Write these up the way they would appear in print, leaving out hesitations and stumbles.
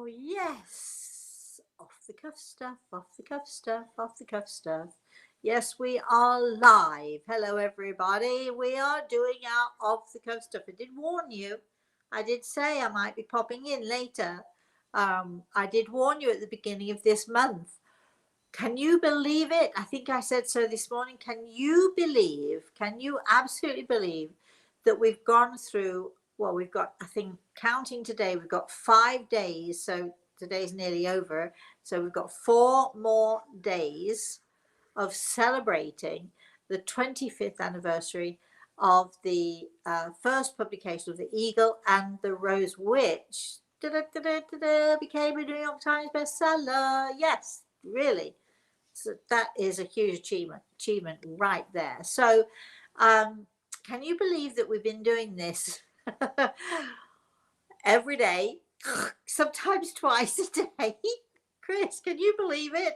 Oh, yes. Off the cuff stuff, off the cuff stuff, off the cuff stuff. Yes, we are live. Hello, everybody. We are doing our off the cuff stuff. I did warn you. I did say I might be popping in later. I did warn you at the beginning of this month. Can you believe it? I think I said so this morning. Can you absolutely believe that we've gone through, well, we've got, I think, counting today, we've got 5 days. So today's nearly over. So we've got 4 more days of celebrating the 25th anniversary of the first publication of The Eagle and the Rose, which became a New York Times bestseller. Yes, really. So that is a huge achievement right there. So can you believe that we've been doing this every day, sometimes twice a day? Chris, can you believe it?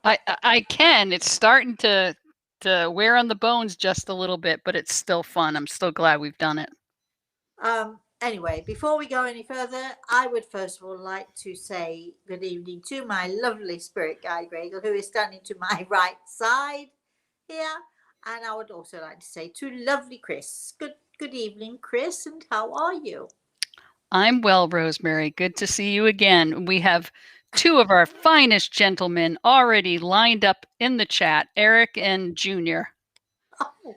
I can. It's starting to wear on the bones just a little bit, but it's still fun. I'm still glad we've done it. Anyway, before we go any further, I would first of all like to say good evening to my lovely spirit guide, Gregor, who is standing to my right side here. And I would also like to say to lovely Chris, good evening, Chris, and how are you? I'm well, Rosemary. Good to see you again. We have 2 of our finest gentlemen already lined up in the chat, Eric and Junior. Oh.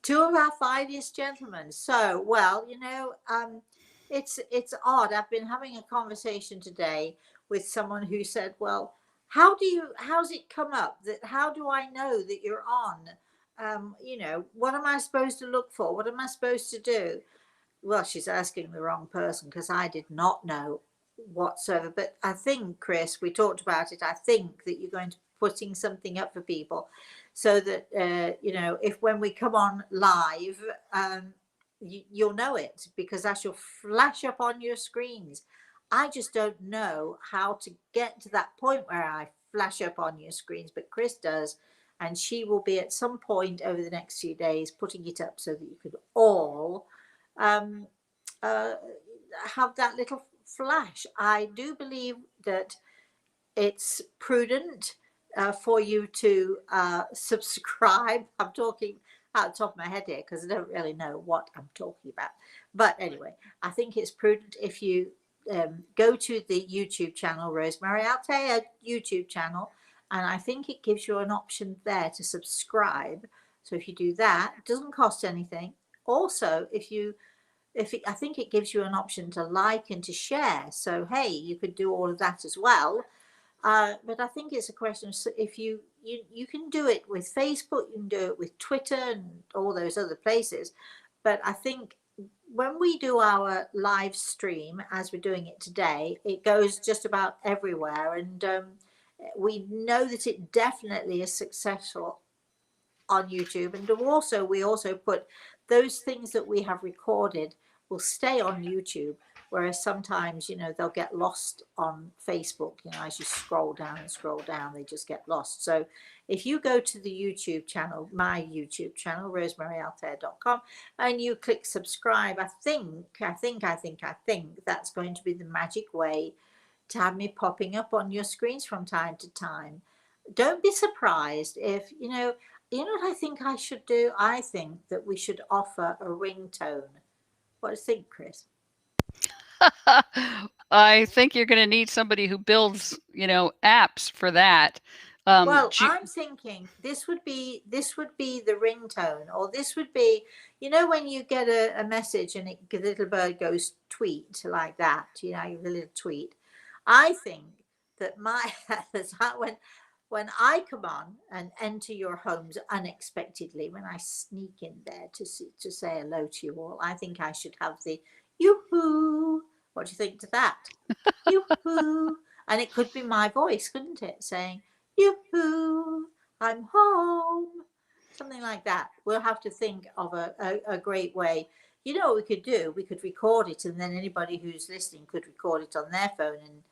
2 of our finest gentlemen. So, well, it's odd. I've been having a conversation today with someone who said, "Well, how's it come up that how do I know that you're on? What am I supposed to look for? What am I supposed to do?" Well, she's asking the wrong person because I did not know whatsoever. But I think, Chris, we talked about it. I think that you're going to be putting something up for people so that, if when we come on live, you'll know it because that shall flash up on your screens. I just don't know how to get to that point where I flash up on your screens, but Chris does. And she will be at some point over the next few days putting it up so that you could all um, uh, have that little flash. I do believe that it's prudent for you to subscribe. I'm talking out the top of my head here because I don't really know what I'm talking about. But anyway, I think it's prudent if you go to the YouTube channel, Rosemary Altea YouTube channel, and I think it gives you an option there to subscribe. So if you do that, it doesn't cost anything. Also, I think it gives you an option to like and to share. So hey, you could do all of that as well. But I think it's a question of if you can do it with Facebook, you can do it with Twitter and all those other places. But I think when we do our live stream, as we're doing it today, it goes just about everywhere. And we know that it definitely is successful on YouTube. And we also put those things that we have recorded will stay on YouTube, whereas sometimes they'll get lost on Facebook. As you scroll down, they just get lost. So if you go to the YouTube channel, my YouTube channel, rosemaryaltea.com, and you click subscribe, I think that's going to be the magic way to have me popping up on your screens from time to time. Don't be surprised if what I think I should do? I think that we should offer a ringtone. What do you think, Chris? I think you're going to need somebody who builds, apps for that. Well, I'm thinking this would be the ringtone, or this would be, when you get a message and the little bird goes tweet like that, the little tweet. I think that when I come on and enter your homes unexpectedly, when I sneak in there to say hello to you all, I think I should have the yoo-hoo. What do you think to that? Yoo-hoo. And it could be my voice, couldn't it? Saying, yoo-hoo, I'm home. Something like that. We'll have to think of a great way. You know what we could do? We could record it, and then anybody who's listening could record it on their phone. And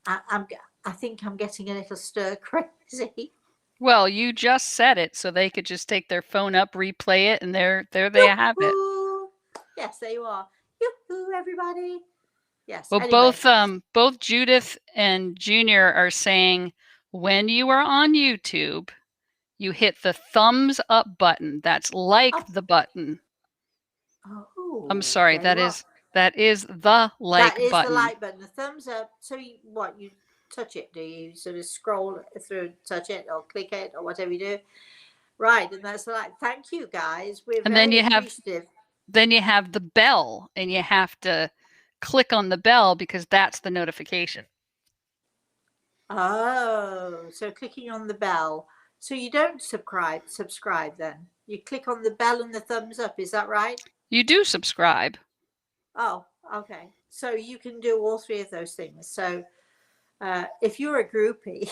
I think I'm getting a little stir crazy. Well, you just said it, so they could just take their phone up, replay it, and there they have it. Yes, there you are. Yoo-hoo, everybody. Yes. Well, Anyway. both Judith and Junior are saying when you are on YouTube, you hit the thumbs up button. That's like Oh, the button. I'm oh, sorry, there you are. that is the That like is the button. like button, the thumbs up. So you touch it? Do you sort of scroll through, touch it, or click it, or whatever you do? Right, and that's like, thank you guys. We're And very appreciative. then you have the bell, and you have to click on the bell because that's the notification. Oh, so clicking on the bell. So you don't subscribe then. You click on the bell and the thumbs up, is that right? You do subscribe. Oh, okay. So you can do all three of those things. So if you're a groupie,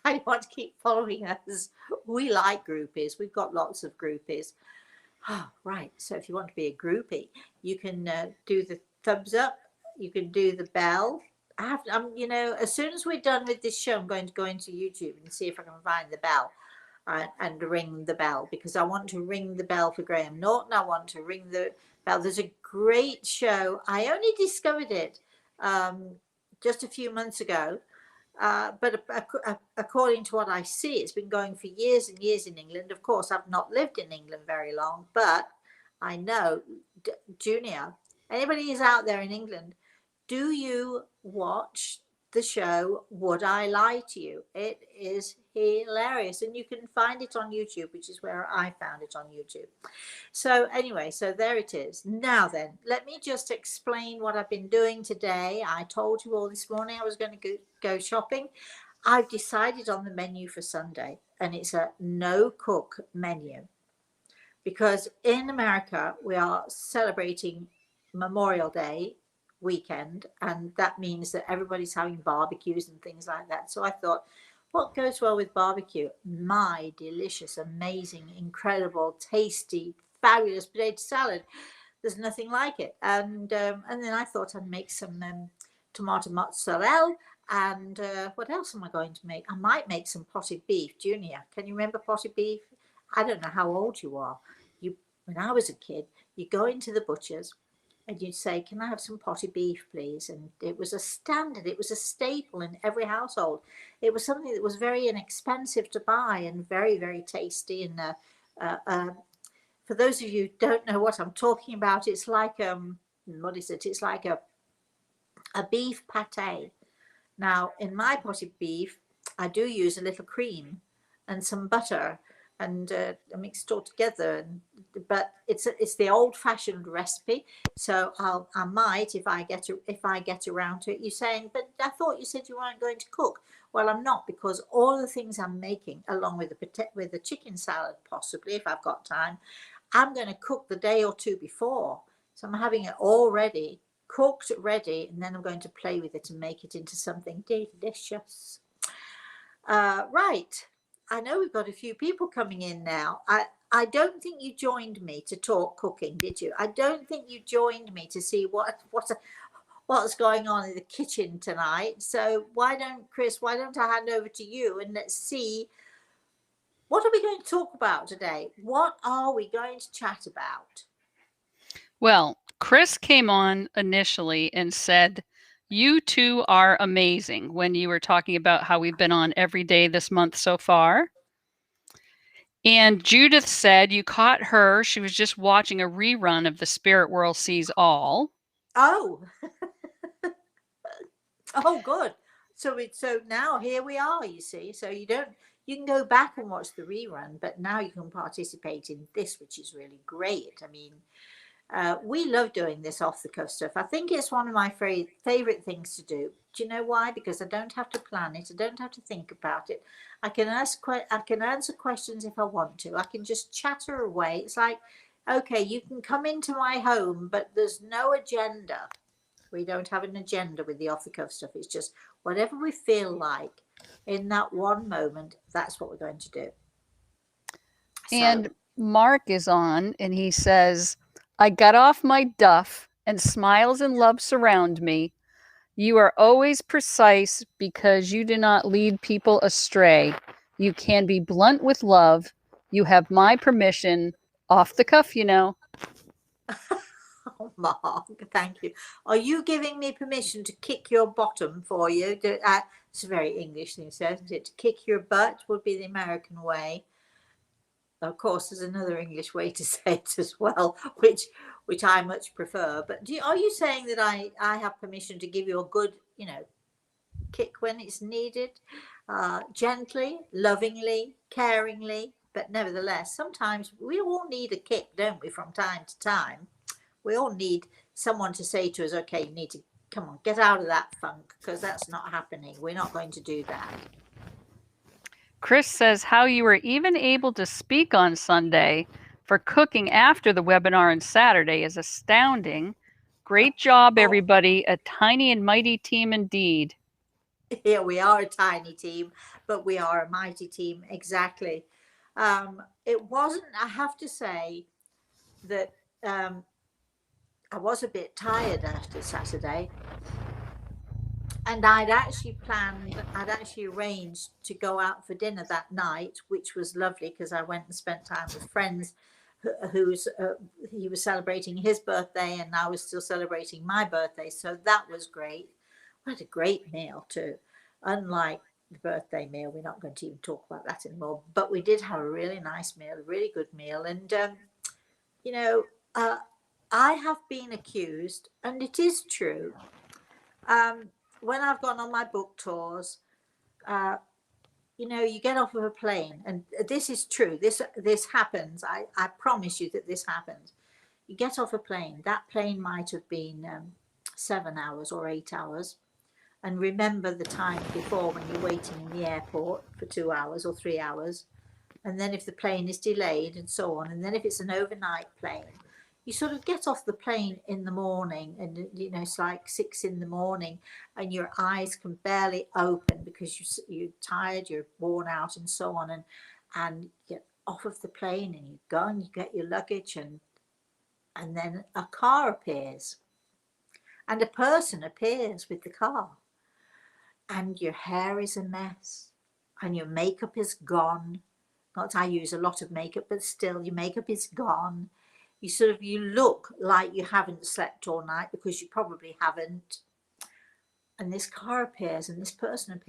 I want to keep following us. We like groupies. We've got lots of groupies. Oh, right. So if you want to be a groupie, you can do the thumbs up. You can do the bell. As soon as we're done with this show, I'm going to go into YouTube and see if I can find the bell and ring the bell, because I want to ring the bell for Graham Norton. I want to ring the bell. There's a great show. I only discovered it just a few months ago. But according to what I see, it's been going for years and years in England. Of course, I've not lived in England very long, but I know, Junior, anybody who's out there in England, do you watch the show Would I Lie to You? It is hilarious, and you can find it on YouTube, which is where I found it on YouTube. So anyway, so there it is. Now then, let me just explain what I've been doing today. I told you all this morning I was going to go shopping. I've decided on the menu for Sunday, and it's a no cook menu, because in America we are celebrating Memorial Day weekend, and that means that everybody's having barbecues and things like that. So I thought, what goes well with barbecue? My delicious, amazing, incredible, tasty, fabulous potato salad. There's nothing like it. And then I thought I'd make some tomato mozzarella. And what else am I going to make? I might make some potted beef. Junior, can you remember potted beef? I don't know how old you are. When I was a kid, you go into the butcher's and you'd say, "Can I have some potted beef, please?" And it was a standard, it was a staple in every household. It was something that was very inexpensive to buy and very, very tasty. And for those of you who don't know what I'm talking about, it's like what is it? It's like a beef pate. Now, in my potted beef, I do use a little cream and some butter, and I mix it all together. But it's the old-fashioned recipe, so I might, if I get around to it. You're saying, but I thought you said you weren't going to cook. Well, I'm not, because all the things I'm making, along with the chicken salad, possibly if I've got time, I'm going to cook the day or two before. So I'm having it all ready, cooked, ready, and then I'm going to play with it and make it into something delicious. Right. I know we've got a few people coming in now. I don't think you joined me to talk cooking, did you? I don't think you joined me to see what's going on in the kitchen tonight. So why don't I hand over to you, and let's see, what are we going to talk about today? What are we going to chat about? Well, Chris came on initially and said, "You two are amazing," when you were talking about how we've been on every day this month so far. And Judith said you caught her. She was just watching a rerun of The Spirit World Sees All. Oh, oh, good. So now here we are. You see, so you can go back and watch the rerun, but now you can participate in this, which is really great. I mean, we love doing this off the cuff stuff. I think it's one of my favorite things to do. Do you know why? Because I don't have to plan it. I don't have to think about it. I can answer questions if I want to. I can just chatter away. It's like, okay, you can come into my home, but there's no agenda. We don't have an agenda with the off the cuff stuff. It's just whatever we feel like in that one moment. That's what we're going to do. And Mark is on and he says, "I got off my duff and smiles and love surround me. You are always precise because you do not lead people astray. You can be blunt with love. You have my permission. Off the cuff, you know." Oh, Mark, thank you. Are you giving me permission to kick your bottom for you? It's a very English thing, isn't it? To kick your butt would be the American way. Of course, there's another English way to say it as well, which I much prefer. But are you saying that I have permission to give you a good, kick when it's needed, gently, lovingly, caringly? But nevertheless, sometimes we all need a kick, don't we, from time to time? We all need someone to say to us, okay, you need to come on, get out of that funk, because that's not happening. We're not going to do that. Chris says how you were even able to speak on Sunday for cooking after the webinar on Saturday is astounding. Great job, everybody. A tiny and mighty team indeed. Yeah, we are a tiny team, but we are a mighty team. Exactly. It wasn't, I have to say that I was a bit tired after Saturday. And I'd actually arranged to go out for dinner that night, which was lovely because I went and spent time with friends he was celebrating his birthday and I was still celebrating my birthday. So that was great. We had a great meal too. Unlike the birthday meal, we're not going to even talk about that anymore, but we did have a really nice meal, a really good meal. And, I have been accused, and it is true, when I've gone on my book tours, you get off of a plane, and this is true. This happens. I promise you that this happens. You get off a plane. That plane might have been 7 hours or 8 hours, and remember the time before when you're waiting in the airport for 2 hours or 3 hours, and then if the plane is delayed and so on, and then if it's an overnight plane, you sort of get off the plane in the morning, and it's like 6 in the morning, and your eyes can barely open because you're tired, you're worn out, and so on, and you get off of the plane and you go and you get your luggage, and then a car appears, and a person appears with the car, and your hair is a mess, and your makeup is gone. Not I use a lot of makeup, but still your makeup is gone. You look like you haven't slept all night because you probably haven't. And this car appears and this person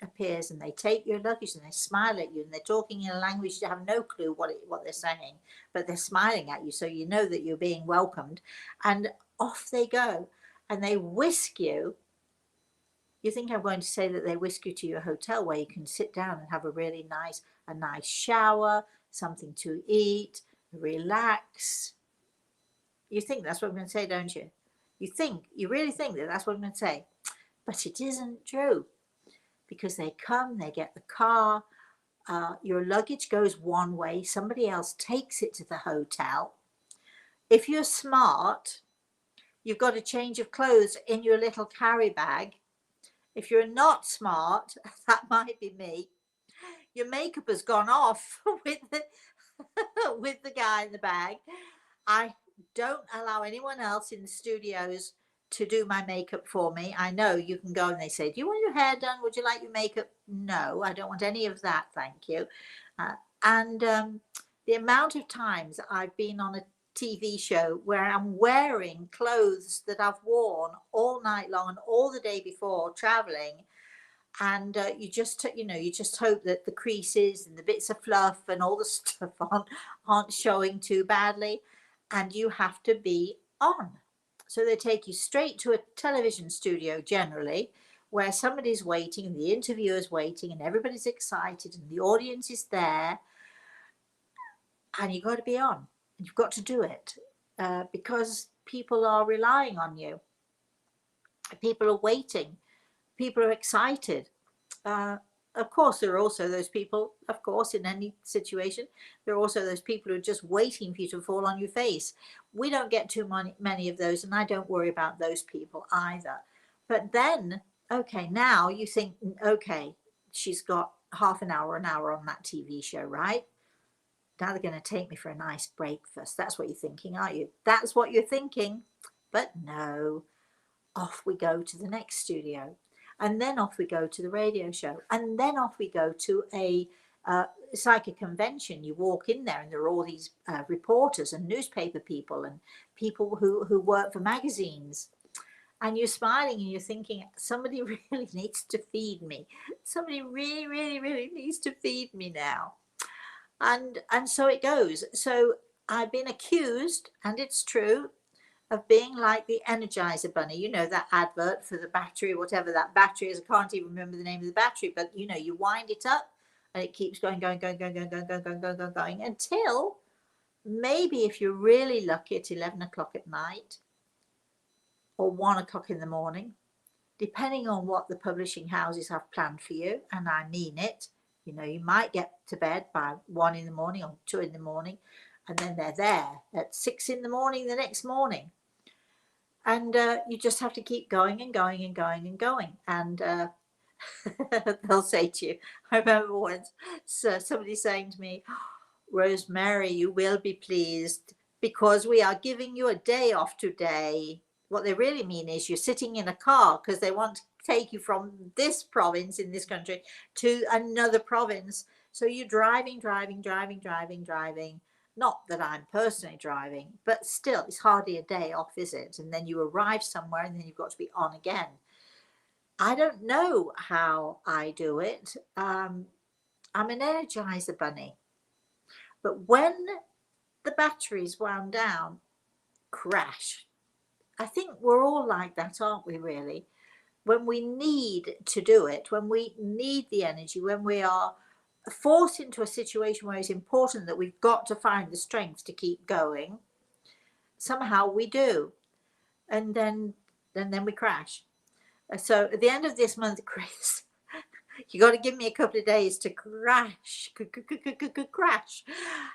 appears, and they take your luggage and they smile at you, and they're talking in a language you have no clue what they're saying, but they're smiling at you, so you know that you're being welcomed. And off they go, and they whisk you. You think I'm going to say that they whisk you to your hotel where you can sit down and have a really nice shower, something to eat, relax. You think that's what I'm going to say, don't you? You really think that that's what I'm going to say. But it isn't true, because they come, they get the car, your luggage goes one way, somebody else takes it to the hotel. If you're smart, you've got a change of clothes in your little carry bag. If you're not smart, that might be me, your makeup has gone off with the guy in the bag. I don't allow anyone else in the studios to do my makeup for me. I know you can go and they say, do you want your hair done? Would you like your makeup? No, I don't want any of that, thank you. And the amount of times I've been on a TV show where I'm wearing clothes that I've worn all night long and all the day before traveling, and you just hope that the creases and the bits of fluff and all the stuff aren't showing too badly, and you have to be on. So they take you straight to a television studio generally, where somebody's waiting and the interviewer's waiting and everybody's excited and the audience is there, and you've got to be on. You've got to do it because people are relying on you. People are waiting. People are excited. Of course, there are also those people, of course, in any situation, there are also those people who are just waiting for you to fall on your face. We don't get too many of those, and I don't worry about those people either. But then, okay, now you think, okay, she's got half an hour on that TV show, right? Now they're going to take me for a nice breakfast. That's what you're thinking, aren't you? That's what you're thinking. But no, off we go to the next studio. And then off we go to the radio show. And then off we go to a it's like a convention. You walk in there and there are all these reporters and newspaper people and people who work for magazines. And you're smiling and you're thinking, somebody really needs to feed me. Somebody really, really, really needs to feed me now. And so it goes. So I've been accused, and it's true, of being like the Energizer Bunny. You know, that advert for the battery, whatever that battery is. I can't even remember the name of the battery, but you know, you wind it up and it keeps going, until maybe, if you're really lucky, at 11 o'clock at night or 1 o'clock in the morning, depending on what the publishing houses have planned for you. And I mean it. You know, you might get to bed by 1 in the morning or 2 in the morning, and then they're there at 6 in the morning the next morning. And you just have to keep going and going and going and going. And they'll say to you, I remember once somebody saying to me, Rosemary, you will be pleased because we are giving you a day off today. What they really mean is you're sitting in a car because they want to take you from this province in this country to another province. So you're driving. Not that I'm personally driving, but still, it's hardly a day off, is it? And then you arrive somewhere and then you've got to be on again. I don't know how I do it. I'm an Energizer Bunny. But when the batteries wound down, crash. I think we're all like that, aren't we, really? When we need to do it, when we need the energy, when we are forced into a situation where it's important that we've got to find the strength to keep going, somehow we do. And then we crash. So at the end of this month, Chris, you got to give me a couple of days to crash.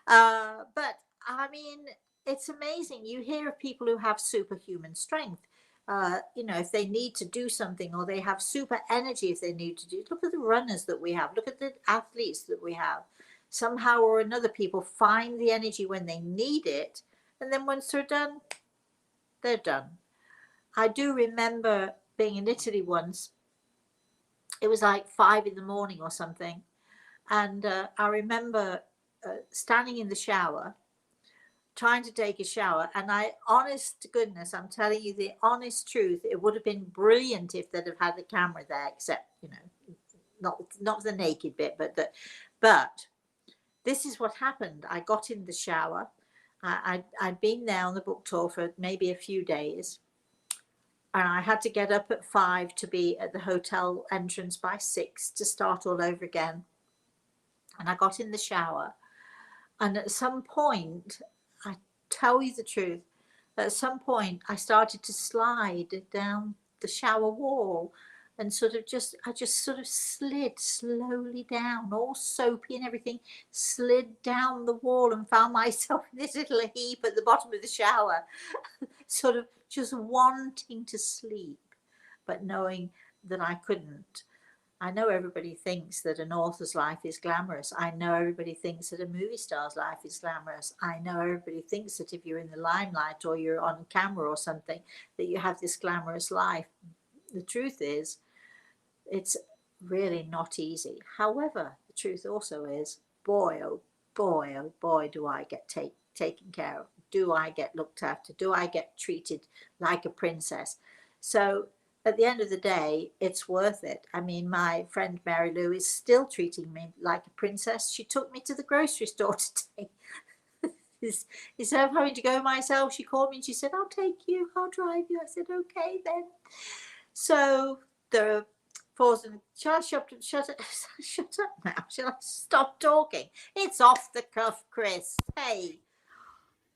But I mean, it's amazing. You hear of people who have superhuman strength. You know, if they need to do something, or they have super energy if they need to do. Look at the runners that we have. Look at the athletes that we have. Somehow or another, people find the energy when they need it, and then once they're done, they're done. I do remember being in Italy once. It was like 5 in the morning or something, and I remember standing in the shower, trying to take a shower, and honest to goodness, I'm telling you the honest truth, it would have been brilliant if they'd have had the camera there, except, you know, not the naked bit, but this is what happened. I got in the shower. I'd been there on the book tour for maybe a few days, and I had to get up at 5 to be at the hotel entrance by 6 to start all over again. And I got in the shower, and at some point, I tell you the truth, at some point I started to slide down the shower wall, and I just sort of slid slowly down, all soapy and everything, slid down the wall and found myself in this little heap at the bottom of the shower, sort of just wanting to sleep, but knowing that I couldn't. I know everybody thinks that an author's life is glamorous. I know everybody thinks that a movie star's life is glamorous. I know everybody thinks that if you're in the limelight or you're on camera or something, that you have this glamorous life. The truth is, it's really not easy. However, the truth also is, boy, oh boy, do I get taken care of. Do I get looked after? Do I get treated like a princess? So at the end of the day, it's worth it. I mean, my friend Mary Lou is still treating me like a princess. She took me to the grocery store today. Instead of having to go myself, she called me and she said, I'll take you, I'll drive you. I said, okay then. So the pause and shut up now. Shall I stop talking? It's off the cuff, Chris. Hey,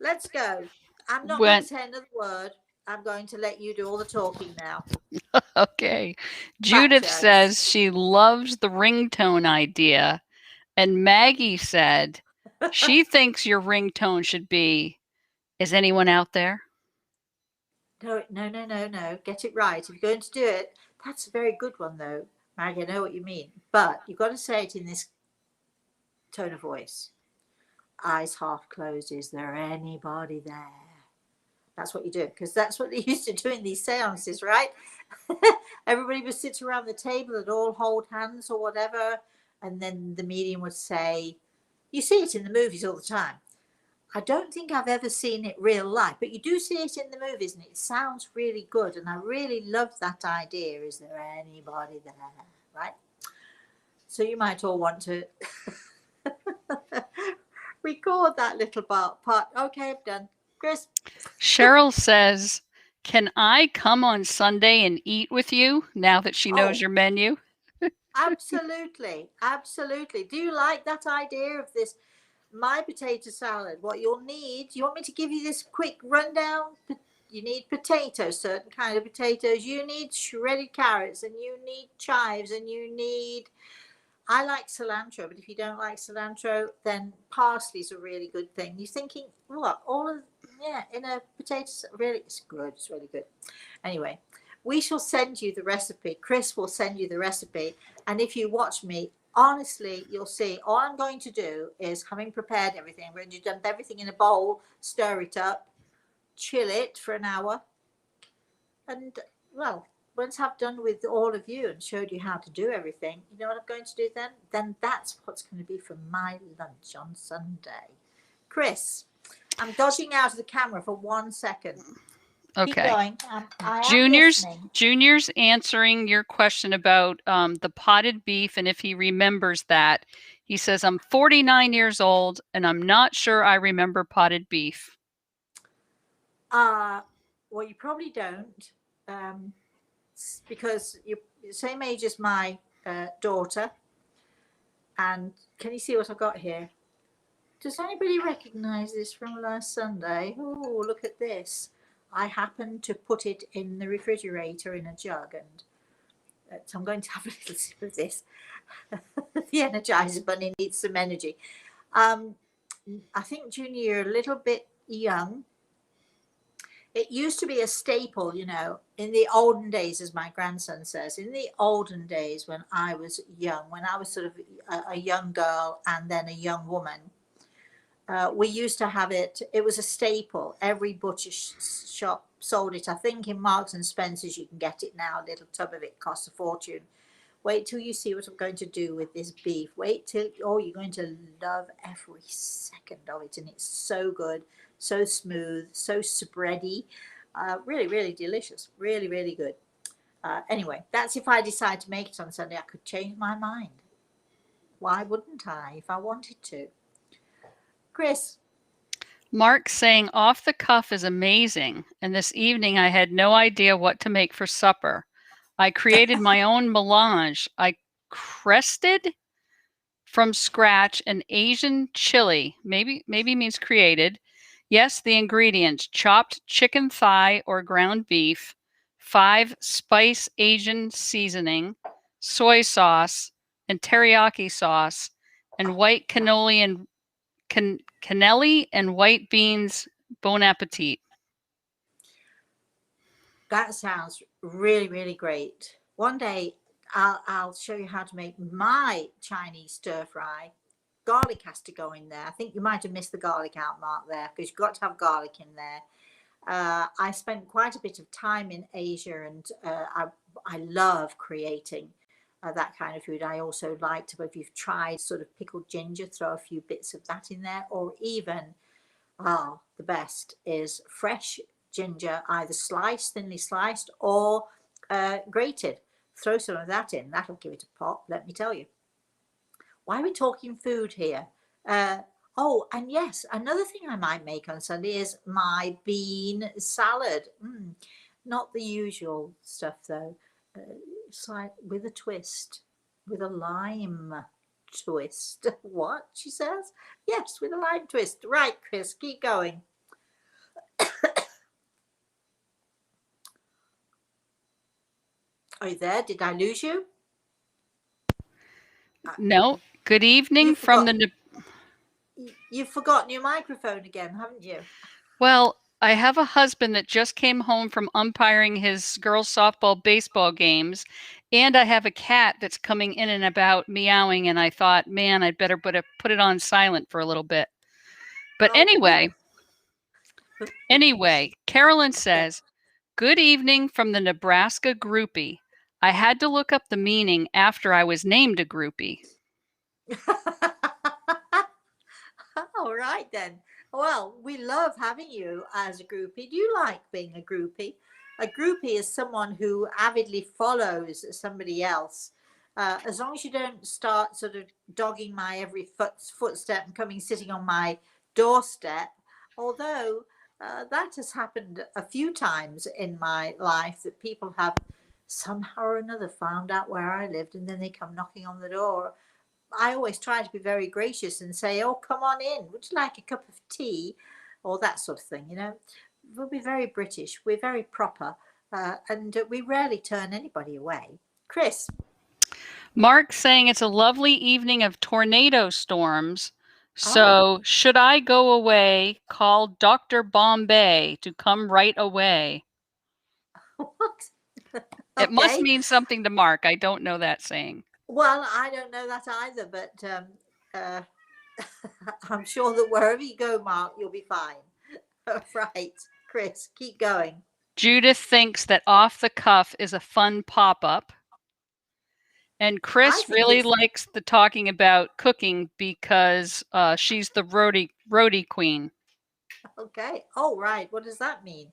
let's go. I'm not going to say another word. I'm going to let you do all the talking now. Okay. Judith says she loves the ringtone idea. And Maggie said she thinks your ringtone should be, is anyone out there? No. Get it right. If you're going to do it, that's a very good one, though. Maggie, I know what you mean. But you've got to say it in this tone of voice. Eyes half closed. Is there anybody there? That's what you do, because that's what they used to do in these seances, right? Everybody would sit around the table and all hold hands or whatever, and then the medium would say, You see it in the movies all the time. I don't think I've ever seen it real life, but you do see it in the movies and it sounds really good. And I really love that idea. Is there anybody there? Right? So you might all want to record that little part. Okay, I'm done. Chris? Cheryl says, can I come on Sunday and eat with you now that she knows your menu? Absolutely. Absolutely. Do you like that idea of this? My potato salad. What you'll need, you want me to give you this quick rundown? You need potatoes, certain kind of potatoes. You need shredded carrots, and you need chives, and you need, I like cilantro, but if you don't like cilantro, then parsley is a really good thing. You're thinking, what? All of, yeah, in a potato, really, it's good. It's really good. Anyway, we shall send you the recipe. Chris will send you the recipe. And if you watch me, honestly, you'll see all I'm going to do is, having prepared everything, I'm going to dump everything in a bowl, stir it up, chill it for an hour. And, well, once I've done with all of you and showed you how to do everything, you know what I'm going to do then? Then that's what's going to be for my lunch on Sunday. Chris, I'm dodging out of the camera for 1 second. Okay. Keep going. I am listening. Junior's answering your question about the potted beef and if he remembers that. He says, I'm 49 years old and I'm not sure I remember potted beef. Well, you probably don't, because you're the same age as my daughter. And can you see what I've got here? Does anybody recognize this from last Sunday? Oh, look at this. I happened to put it in the refrigerator in a jug, and so I'm going to have a little sip of this. The Energizer Bunny needs some energy. I think, Junior, you're a little bit young. It used to be a staple, you know, in the olden days, as my grandson says, in the olden days when I was young, when I was sort of a young girl and then a young woman. We used to have it. It was a staple. Every butcher shop sold it. I think in Marks and Spencer's you can get it now. A little tub of it costs a fortune. Wait till you see what I'm going to do with this beef. Wait till, oh, you're going to love every second of it. And it's so good, so smooth, so spready. Really, really delicious. Really, really good. Anyway, that's if I decide to make it on Sunday. I could change my mind. Why wouldn't I if I wanted to? Chris? Mark saying off the cuff is amazing. And this evening I had no idea what to make for supper. I created my own melange. I crested from scratch an Asian chili, maybe means created. Yes, the ingredients: chopped chicken thigh or ground beef, 5 spice Asian seasoning, soy sauce, and teriyaki sauce, and white cannoli and cannelli and white beans. Bon appetit. That sounds really, really great. One day I'll show you how to make my Chinese stir fry. Garlic has to go in there. I think you might have missed the garlic out, Mark, there, because you've got to have garlic in there. I spent quite a bit of time in Asia, and I love creating that kind of food. I also like to, if you've tried sort of pickled ginger, throw a few bits of that in there, or even, the best is fresh ginger, either sliced, thinly sliced, or grated. Throw some of that in. That'll give it a pop, let me tell you. Why are we talking food here? And yes, another thing I might make on Sunday is my bean salad. Not the usual stuff, though. It's like with a twist, with a lime twist. What, she says? Yes, with a lime twist. Right, Chris, keep going. Are you there? Did I lose you? No. Good evening from the... You've forgotten your microphone again, haven't you? Well, I have a husband that just came home from umpiring his girls' softball, baseball games, and I have a cat that's coming in and about meowing, and I thought, man, I'd better put it on silent for a little bit. But anyway, Carolyn says, good evening from the Nebraska groupie. I had to look up the meaning after I was named a groupie. All right then. Well, we love having you as a groupie. Do you like being a groupie? A groupie is someone who avidly follows somebody else. As long as you don't start sort of dogging my every footstep and coming sitting on my doorstep, although that has happened a few times in my life that people have somehow or another found out where I lived and then they come knocking on the door. I always try to be very gracious and say, "Oh, come on in. Would you like a cup of tea?" Or that sort of thing, you know. We'll be very British. We're very proper. And we rarely turn anybody away. Chris. Mark saying it's a lovely evening of tornado storms. Oh, So, should I go away? Call Dr. Bombay to come right away. what? It must Okay. mean something to Mark. I don't know that saying. Well, I don't know that either, but uh, I'm sure that wherever you go, Mark, you'll be fine. Right. Chris, keep going. Judith thinks that off the cuff is a fun pop up. And I Chris think really it's likes the talking about cooking because she's the roadie queen. okay. Oh, right. What does that mean?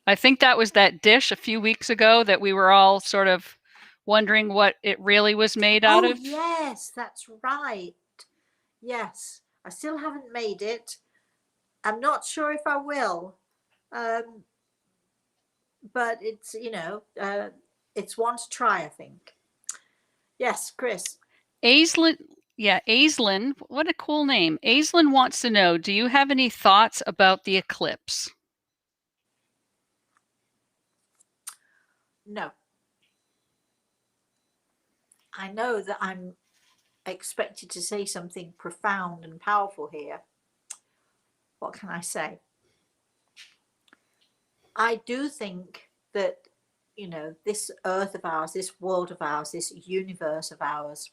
I think that was that dish a few weeks ago that we were all sort of wondering what it really was made out Oh, of. yes, that's right. Yes, I still haven't made it. I'm not sure if I will. Um, but it's, it's one to try, I think. Yes, Chris. Aislinn, yeah, Aislinn, what a cool name. Aislinn wants to know, do you have any thoughts about the eclipse? No. I know that I'm expected to say something profound and powerful here. What can I say? I do think that, this earth of ours, this world of ours, this universe of ours,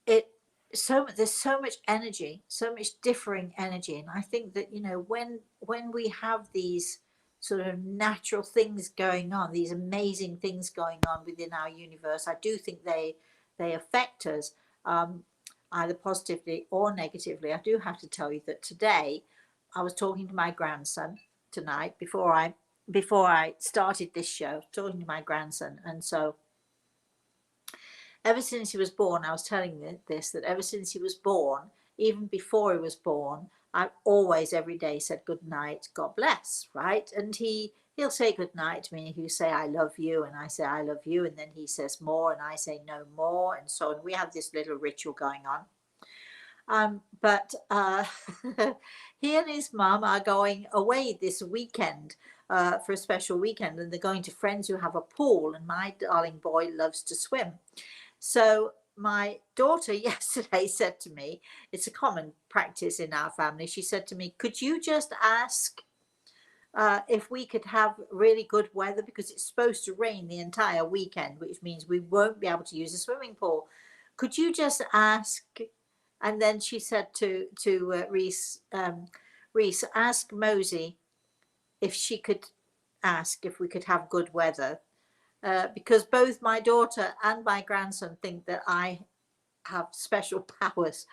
there's so much energy, so much differing energy, and I think that when we have these sort of natural things going on, these amazing things going on within our universe, I do think they affect us, either positively or negatively. I do have to tell you that today I was talking to my grandson tonight before I started this show, talking to my grandson, and so ever since he was born, I was telling this, that ever since he was born, even before he was born, I've always every day said good night, God bless, right? And he'll say good night to me, and he'll say I love you, and I say I love you, and then he says more, and I say no more, and so on. We have this little ritual going on. But he and his mum are going away this weekend for a special weekend, and they're going to friends who have a pool, and my darling boy loves to swim. So my daughter yesterday said to me, it's a common practice in our family. She said to me, could you just ask if we could have really good weather, because it's supposed to rain the entire weekend, which means we won't be able to use the swimming pool. Could you just ask? And then she said to Reese, ask Mosey if she could ask if we could have good weather. Because both my daughter and my grandson think that I have special powers.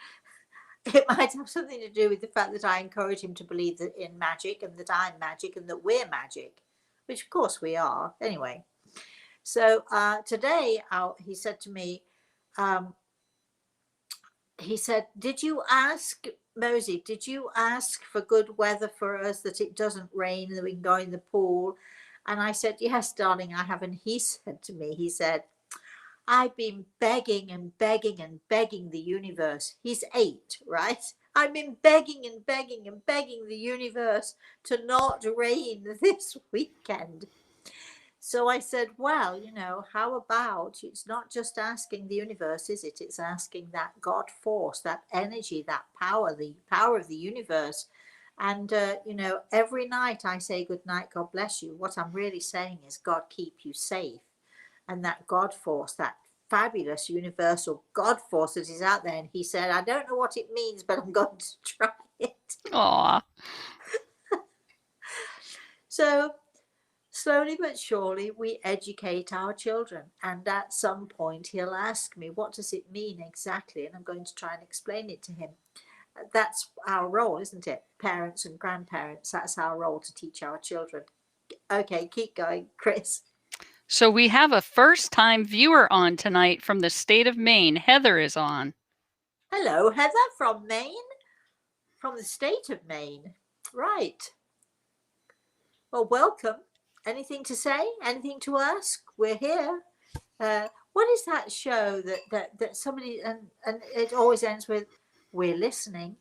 It might have something to do with the fact that I encourage him to believe that in magic, and that I'm magic, and that we're magic, which of course we are anyway. So today he said to me, he said, did you ask, Mosey, did you ask for good weather for us, that it doesn't rain and that we can go in the pool? And I said, yes, darling, I have. And he said to me, he said, I've been begging and begging and begging the universe. He's 8, right? I've been begging and begging and begging the universe to not rain this weekend. So I said, well, how about, it's not just asking the universe, is it? It's asking that God force, that energy, that power, the power of the universe. And, every night I say, good night, God bless you. What I'm really saying is, God keep you safe. And that God force, that fabulous universal God force that is out there. And he said, I don't know what it means, but I'm going to try it. Aw. So Slowly but surely, we educate our children. And at some point, he'll ask me, what does it mean exactly? And I'm going to try and explain it to him. That's our role, isn't it? Parents and grandparents, that's our role, to teach our children. Okay, keep going, Chris. So we have a first-time viewer on tonight from the state of Maine. Heather is on. Hello, Heather from Maine, from the state of Maine. Right. Well, welcome. Anything to say? Anything to ask? We're here. What is that show that somebody, and it always ends with, we're listening.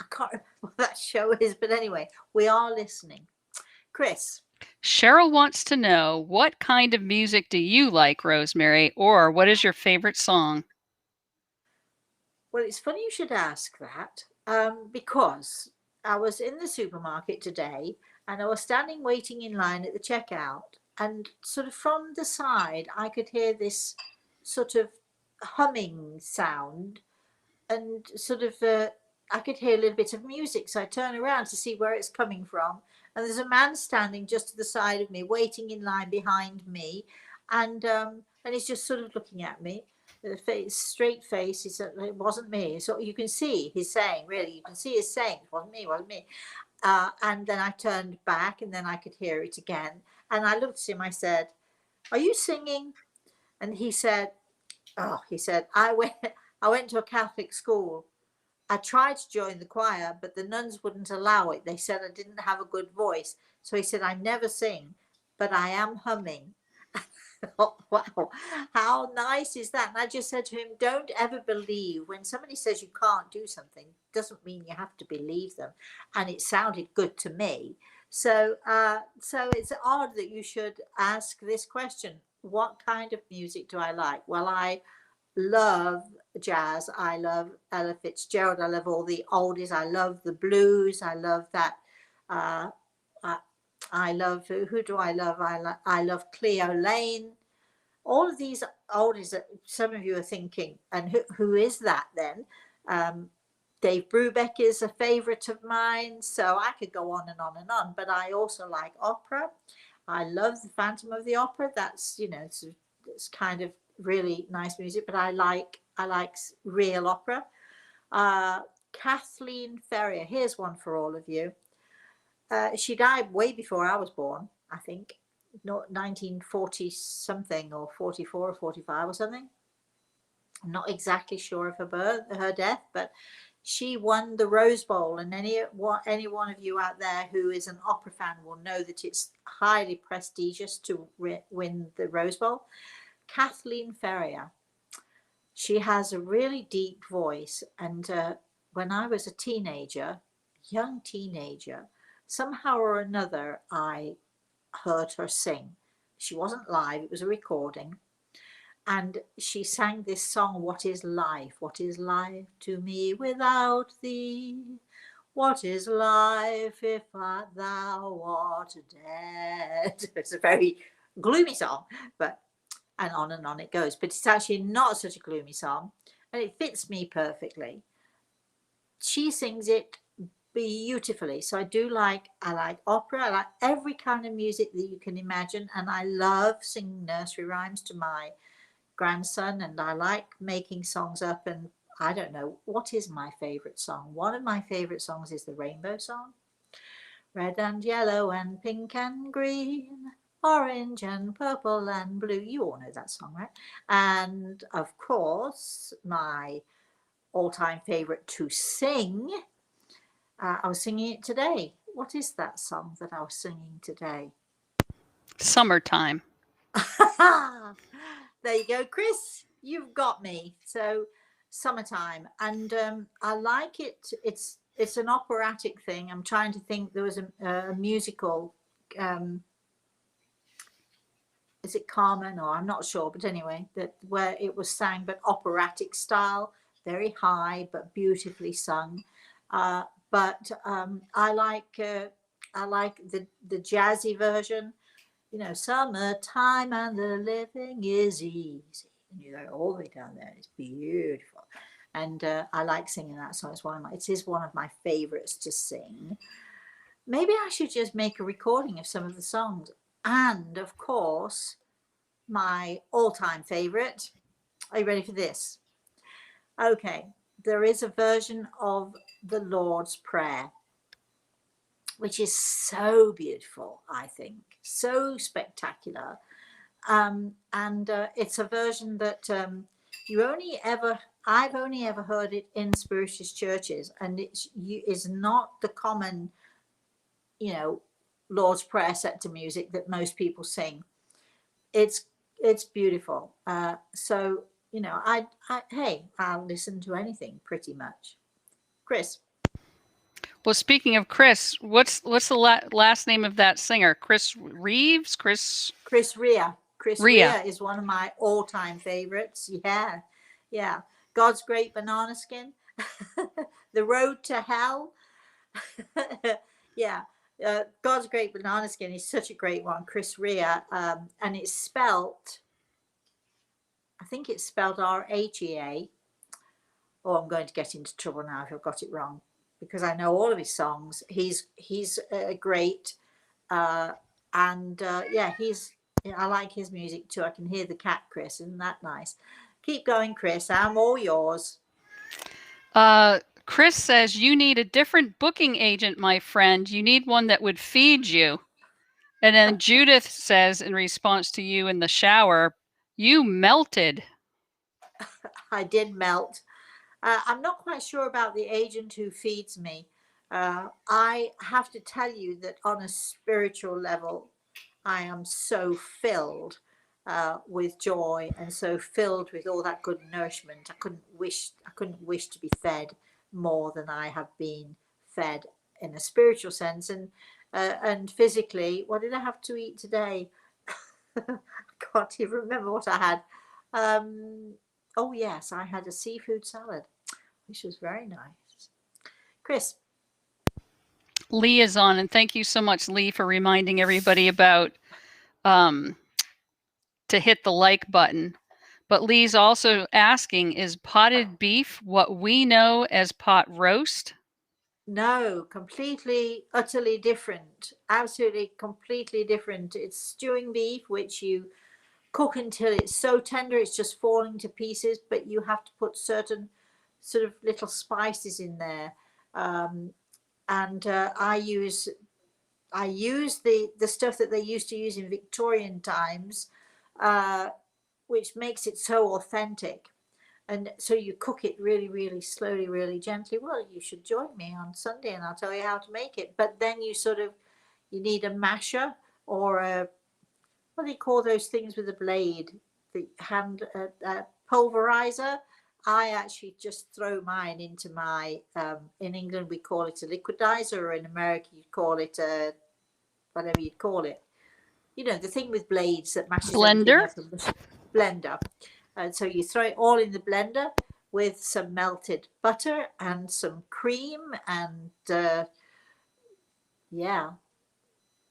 I can't remember what that show is, but anyway, we are listening. Chris. Cheryl wants to know, what kind of music do you like, Rosemary, or what is your favorite song? Well, it's funny you should ask that, because I was in the supermarket today and I was standing waiting in line at the checkout, and sort of from the side I could hear this sort of humming sound, and sort of I could hear a little bit of music. So I turn around to see where it's coming from, and there's a man standing just to the side of me, waiting in line behind me, and he's just sort of looking at me. The face, straight face. He said, "It wasn't me." So you can see he's saying, really, you can see he's saying, "It wasn't me, it wasn't me." And then I turned back, and then I could hear it again. And I looked at him. I said, "Are you singing?" And he said, "Oh," he said, I went to a Catholic school. I tried to join the choir, but the nuns wouldn't allow it. They said I didn't have a good voice. So he said, "I never sing, but I am humming." Oh, wow, how nice is that? And I just said to him, don't ever believe when somebody says you can't do something, doesn't mean you have to believe them. And it sounded good to me. So it's odd that you should ask this question. What kind of music do I like? Well, I love jazz. I love Ella Fitzgerald. I love all the oldies. I love the blues. I love that. Uh, I love, who do I love? I love Cleo Lane. All of these oldies that some of you are thinking, and who is that then? Dave Brubeck is a favorite of mine, so I could go on and on and on. But I also like opera. I love the Phantom of the Opera. That's, it's kind of really nice music. But I like real opera. Kathleen Ferrier. Here's one for all of you. She died way before I was born, I think, 1940 something, or 44 or 45 or something. I'm not exactly sure of her death, but she won the Rose Bowl, and any one of you out there who is an opera fan will know that it's highly prestigious to win the Rose Bowl. Kathleen Ferrier. She has a really deep voice, and when I was a young teenager, somehow or another I heard her sing. She wasn't live, it was a recording. And she sang this song, "What is life? What is life to me without thee? What is life if thou art dead?" It's a very gloomy song, and on it goes. But it's actually not such a gloomy song, and it fits me perfectly. She sings it beautifully. So I like opera. I like every kind of music that you can imagine, and I love singing nursery rhymes to my grandson, and I like making songs up. And I don't know what is my favorite song. One of my favorite songs is the Rainbow Song. Red and yellow and pink and green, orange and purple and blue. You all know that song, right? And of course, my all-time favorite to sing, I was singing it today. What is that song that I was singing today? Summertime. There you go, Chris. You've got me. So, Summertime, and I like it. It's an operatic thing. I'm trying to think. There was a musical. Is it Carmen? Or I'm not sure, but anyway, that where it was sang, but operatic style, very high but beautifully sung. But I like the jazzy version. Summertime and the living is easy. And you go all the way down there. It's beautiful. And I like singing that song. It is one of my favorites to sing. Maybe I should just make a recording of some of the songs. And of course, my all-time favorite. Are you ready for this? Okay, there is a version of the Lord's Prayer, which is so beautiful, I think, so spectacular. And it's a version that I've only ever heard it in Spiritist churches, and is not the common, Lord's Prayer set to music that most people sing. It's beautiful. So hey, I'll listen to anything pretty much. Chris. Well, speaking of Chris, what's the last name of that singer? Chris Reeves? Chris Rea. Chris Rea. Rea is one of my all-time favorites. Yeah. God's Great Banana Skin. The Road to Hell. Yeah. God's Great Banana Skin is such a great one. Chris Rea. And it's spelt, I think it's spelled Rhea. Oh, I'm going to get into trouble now if I've got it wrong, because I know all of his songs. He's great. Yeah, I like his music too. I can hear the cat, Chris. Isn't that nice? Keep going, Chris. I'm all yours. Chris says, you need a different booking agent, my friend. You need one that would feed you. And then Judith says, in response to you in the shower, you melted. I did melt. I'm not quite sure about the agent who feeds me. I have to tell you that on a spiritual level, I am so filled with joy, and so filled with all that good nourishment. I couldn't wish to be fed more than I have been fed in a spiritual sense, and physically. What did I have to eat today? I can't even remember what I had. Oh yes, I had a seafood salad, which was very nice. Chris. Lee is on, and thank you so much, Lee, for reminding everybody about to hit the like button. But Lee's also asking, is potted beef what we know as pot roast? No, completely, utterly different. Absolutely, completely different. It's stewing beef, which you cook until it's so tender it's just falling to pieces, but you have to put certain sort of little spices in there. And I use the stuff that they used to use in Victorian times, which makes it so authentic. And so you cook it really, really slowly, really gently. Well, you should join me on Sunday and I'll tell you how to make it. But then you need a masher, or what do you call those things with a blade? The hand pulverizer. I actually just throw mine into my, in England we call it a liquidizer, or in America you'd call it a, whatever you'd call it. The thing with blades that mashes Blender? everything up. Blender. And so you throw it all in the blender with some melted butter and some cream, and yeah,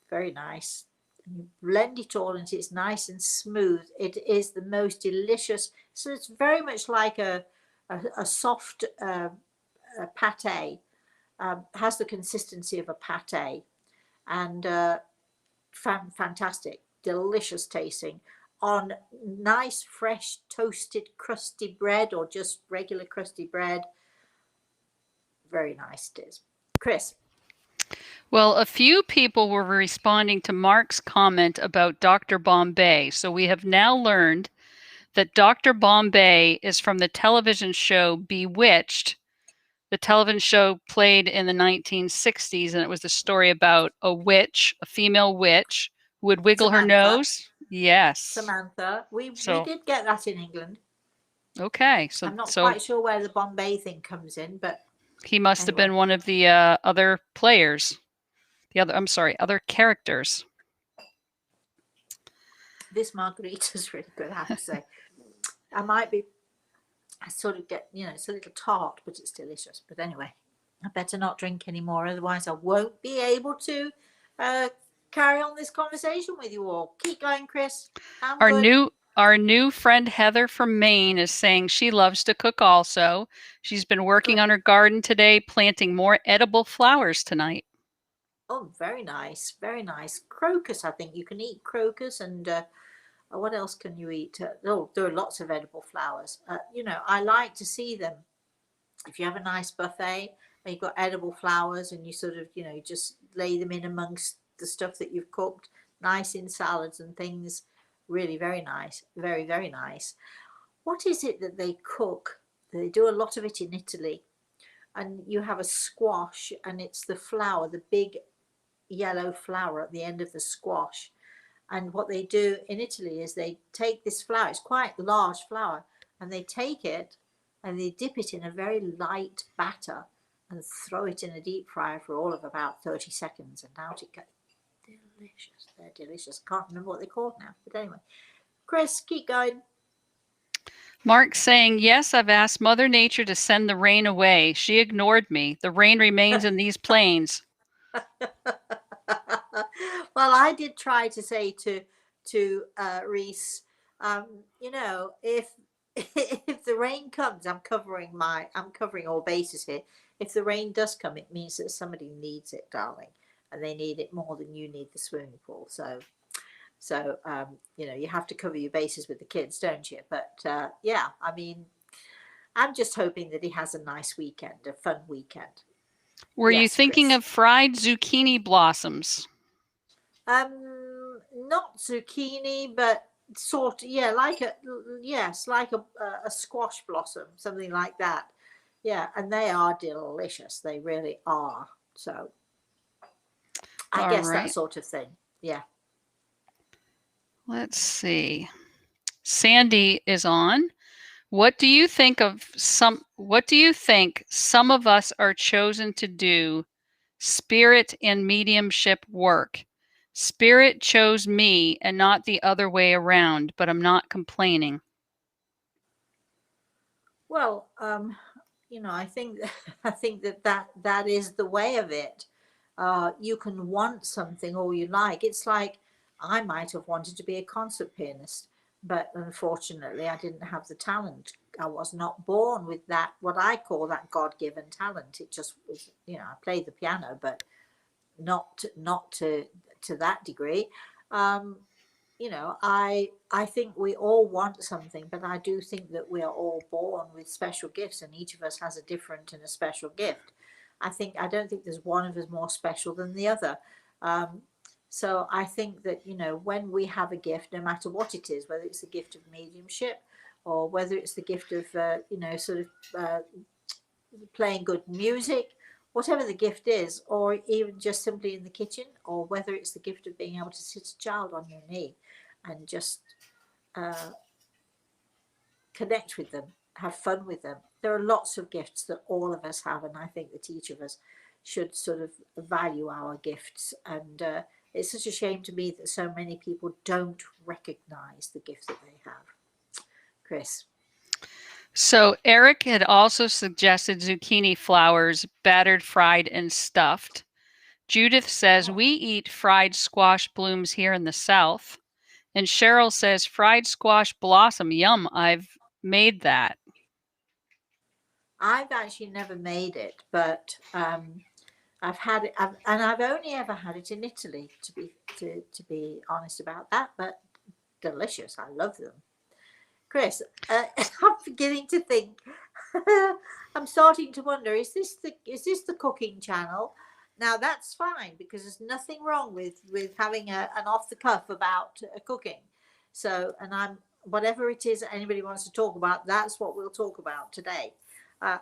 very nice. And you blend it all until it's nice and smooth. It is the most delicious. So it's very much like a soft pate. Has the consistency of a pate, and fantastic, delicious tasting on nice, fresh, toasted, crusty bread, or just regular crusty bread. Very nice it is. Chris. Well, a few people were responding to Mark's comment about Dr. Bombay. So we have now learned that Dr. Bombay is from the television show Bewitched. The television show played in the 1960s, and it was the story about a witch, a female witch, who would wiggle her nose. Yes. Samantha. We did get that in England. Okay. So I'm not quite sure where the Bombay thing comes in, but he must have been one of the other players. Other characters. This margarita's really good, I have to say. I sort of get, it's a little tart, but it's delicious. But anyway, I better not drink anymore, otherwise I won't be able to carry on this conversation with you all. Keep going, Chris. Our new friend Heather from Maine is saying she loves to cook also. She's been working on her garden today, planting more edible flowers tonight. Oh, very nice, very nice. Crocus, I think you can eat crocus, and what else can you eat? Oh, there are lots of edible flowers. I like to see them. If you have a nice buffet and you've got edible flowers and you sort of, you just lay them in amongst the stuff that you've cooked, nice in salads and things. Really very nice. Very, very nice. What is it that they cook? They do a lot of it in Italy. And you have a squash, and it's the flower, the big yellow flower at the end of the squash. And what they do in Italy is they take this flower, it's quite a large flower, and they take it and they dip it in a very light batter and throw it in a deep fryer for all of about 30 seconds. And out it goes. Delicious. They're delicious. Can't remember what they're called now. But anyway, Chris, keep going. Mark saying, yes, I've asked Mother Nature to send the rain away. She ignored me. The rain remains in these plains. Well, I did try to say to Reese, if if the rain comes, I'm covering all bases here. If the rain does come, it means that somebody needs it, darling, and they need it more than you need the swimming pool. So you have to cover your bases with the kids, don't you? But yeah, I mean, I'm just hoping that he has a nice weekend, a fun weekend. Were you Yes, thinking Chris. of fried zucchini blossoms? Not zucchini, but sort of, yeah, like a squash blossom, something like that. Yeah, and they are delicious. They really are. So I All guess that right. sort of thing. Yeah. Let's see. Sandy is on. What do you think some of us are chosen to do spirit and mediumship work? Spirit chose me and not the other way around, but I'm not complaining. Well, I think I think that is the way of it. You can want something all you like. It's like I might have wanted to be a concert pianist, but unfortunately, I didn't have the talent. I was not born with that, what I call that God-given talent. It just was, I played the piano, but not to that degree. Um, I think we all want something, but I do think that we are all born with special gifts, and each of us has a different and a special gift. I don't think there's one of us more special than the other. Um, so I think that when we have a gift, no matter what it is, whether it's the gift of mediumship or whether it's the gift of sort of playing good music, whatever the gift is, or even just simply in the kitchen, or whether it's the gift of being able to sit a child on your knee and just uh, connect with them, have fun with them. There are lots of gifts that all of us have, and I think that each of us should sort of value our gifts. And it's such a shame to me that so many people don't recognize the gift that they have. Chris. So Eric had also suggested zucchini flowers, battered, fried, and stuffed. Judith says, Oh, we eat fried squash blooms here in the South. And Cheryl says, fried squash blossom. Yum, I've made that. I've actually never made it, but I've had it, and I've only ever had it in Italy, to be honest about that. But delicious, I love them. Chris, I'm beginning to think. I'm starting to wonder: is this the cooking channel? Now that's fine because there's nothing wrong with having an off the cuff about cooking. So, and I'm whatever it is that anybody wants to talk about, that's what we'll talk about today.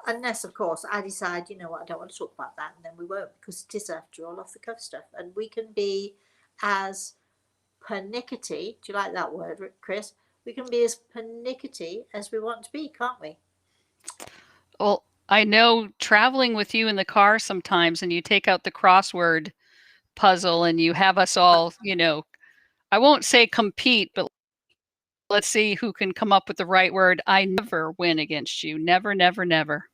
Unless, of course, I decide, you know what, I don't want to talk about that, and then we won't, because it is, after all, off the cuff stuff, and we can be as pernickety. Do you like that word, Chris? We can be as pernickety as we want to be, can't we? Well, I know traveling with you in the car sometimes, and you take out the crossword puzzle and you have us all, I won't say compete, but let's see who can come up with the right word. I never win against you. Never, never, never.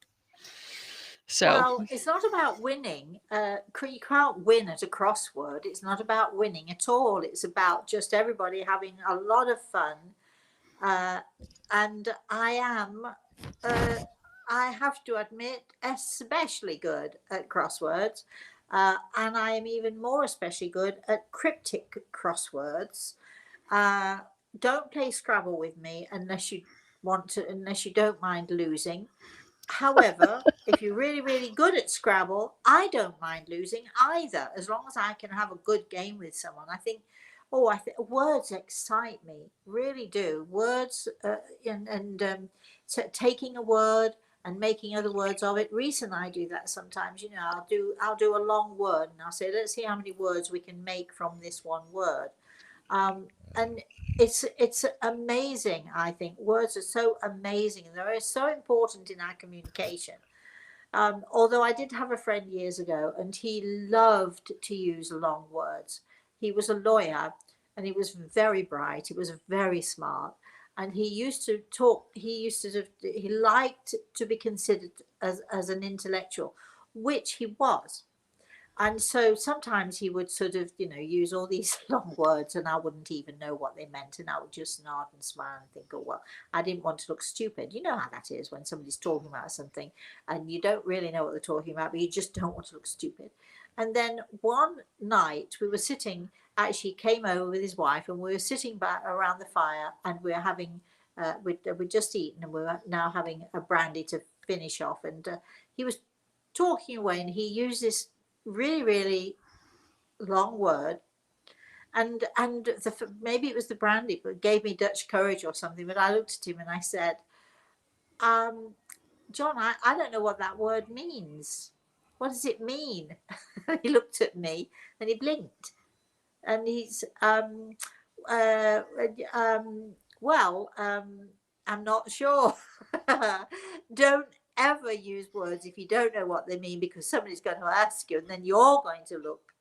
So, Well, it's not about winning. You can't win at a crossword. It's not about winning at all. It's about just everybody having a lot of fun. Uh, and uh, I have to admit, especially good at crosswords. And I am even more especially good at cryptic crosswords. Uh, don't play Scrabble with me unless you don't mind losing. However, if you're really, really good at Scrabble, I don't mind losing either, as long as I can have a good game with someone. I think words excite me, really do. Words so taking a word and making other words of it. Reese and I do that sometimes. I'll do a long word and I'll say, let's see how many words we can make from this one word. And it's amazing. I think words are so amazing and they're so important in our communication. Although I did have a friend years ago and he loved to use long words. He was a lawyer and he was very bright. He was very smart. And he used to talk, he liked to be considered as an intellectual, which he was. And so sometimes he would sort of, use all these long words and I wouldn't even know what they meant. And I would just nod and smile and think, oh, well, I didn't want to look stupid. You know how that is when somebody's talking about something and you don't really know what they're talking about, but you just don't want to look stupid. And then one night we were sitting, actually came over with his wife and we were sitting back around the fire and we were having, we'd just eaten and we were now having a brandy to finish off. And he was talking away and he used this really, really long word. Maybe it was the brandy, but gave me Dutch courage or something. But I looked at him and I said, John, I don't know what that word means. What does it mean? He looked at me and he blinked. And he's, uh, well, I'm not sure. Don't ever use words if you don't know what they mean, because somebody's going to ask you and then you're going to look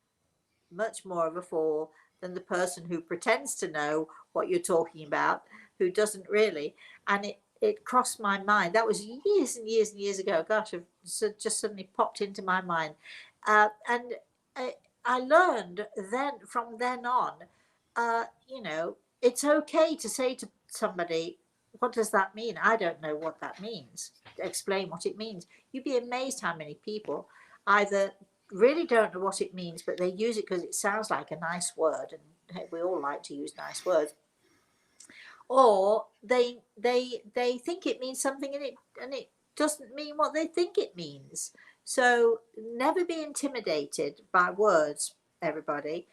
much more of a fool than the person who pretends to know what you're talking about, who doesn't really. And it crossed my mind. That was years and years and years ago. Gosh, it just suddenly popped into my mind. And I learned then, from then on, it's okay to say to somebody, what does that mean? I don't know what that means. Explain what it means. You'd be amazed how many people either really don't know what it means, but they use it because it sounds like a nice word, and hey, we all like to use nice words. Or they think it means something, and it doesn't mean what they think it means. So never be intimidated by words, everybody.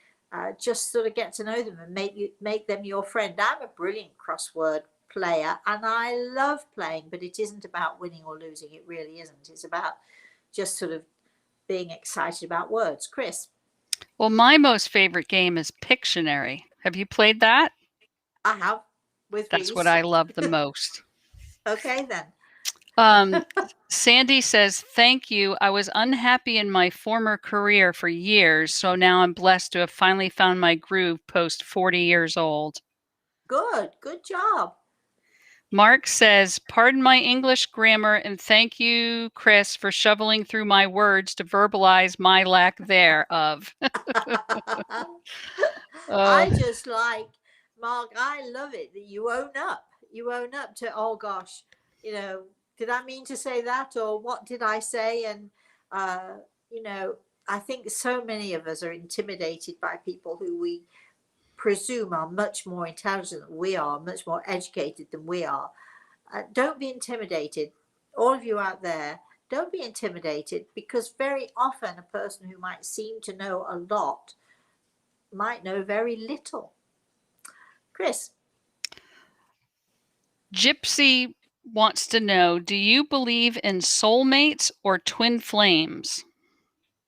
Just sort of get to know them and make them your friend. I'm a brilliant crossword player and I love playing, but it isn't about winning or losing. It really isn't. It's about just sort of being excited about words. Chris? Well, my most favorite game is Pictionary. Have you played that? I have, with That's what Reese. I love the most. Okay, then. Sandy says, thank you. I was unhappy in my former career for years, so now I'm blessed to have finally found my groove post 40 years old. Good job. Mark says, pardon my English grammar and thank you, Chris, for shoveling through my words to verbalize my lack thereof. I just like, Mark, I love it that you own up. You own up to, oh gosh, did I mean to say that, or what did I say? And, uh, I think so many of us are intimidated by people who we presume are much more intelligent than we are, much more educated than we are. Don't be intimidated. All of you out there, don't be intimidated, because very often a person who might seem to know a lot might know very little. Chris? Gypsy wants to know, do you believe in soulmates or twin flames?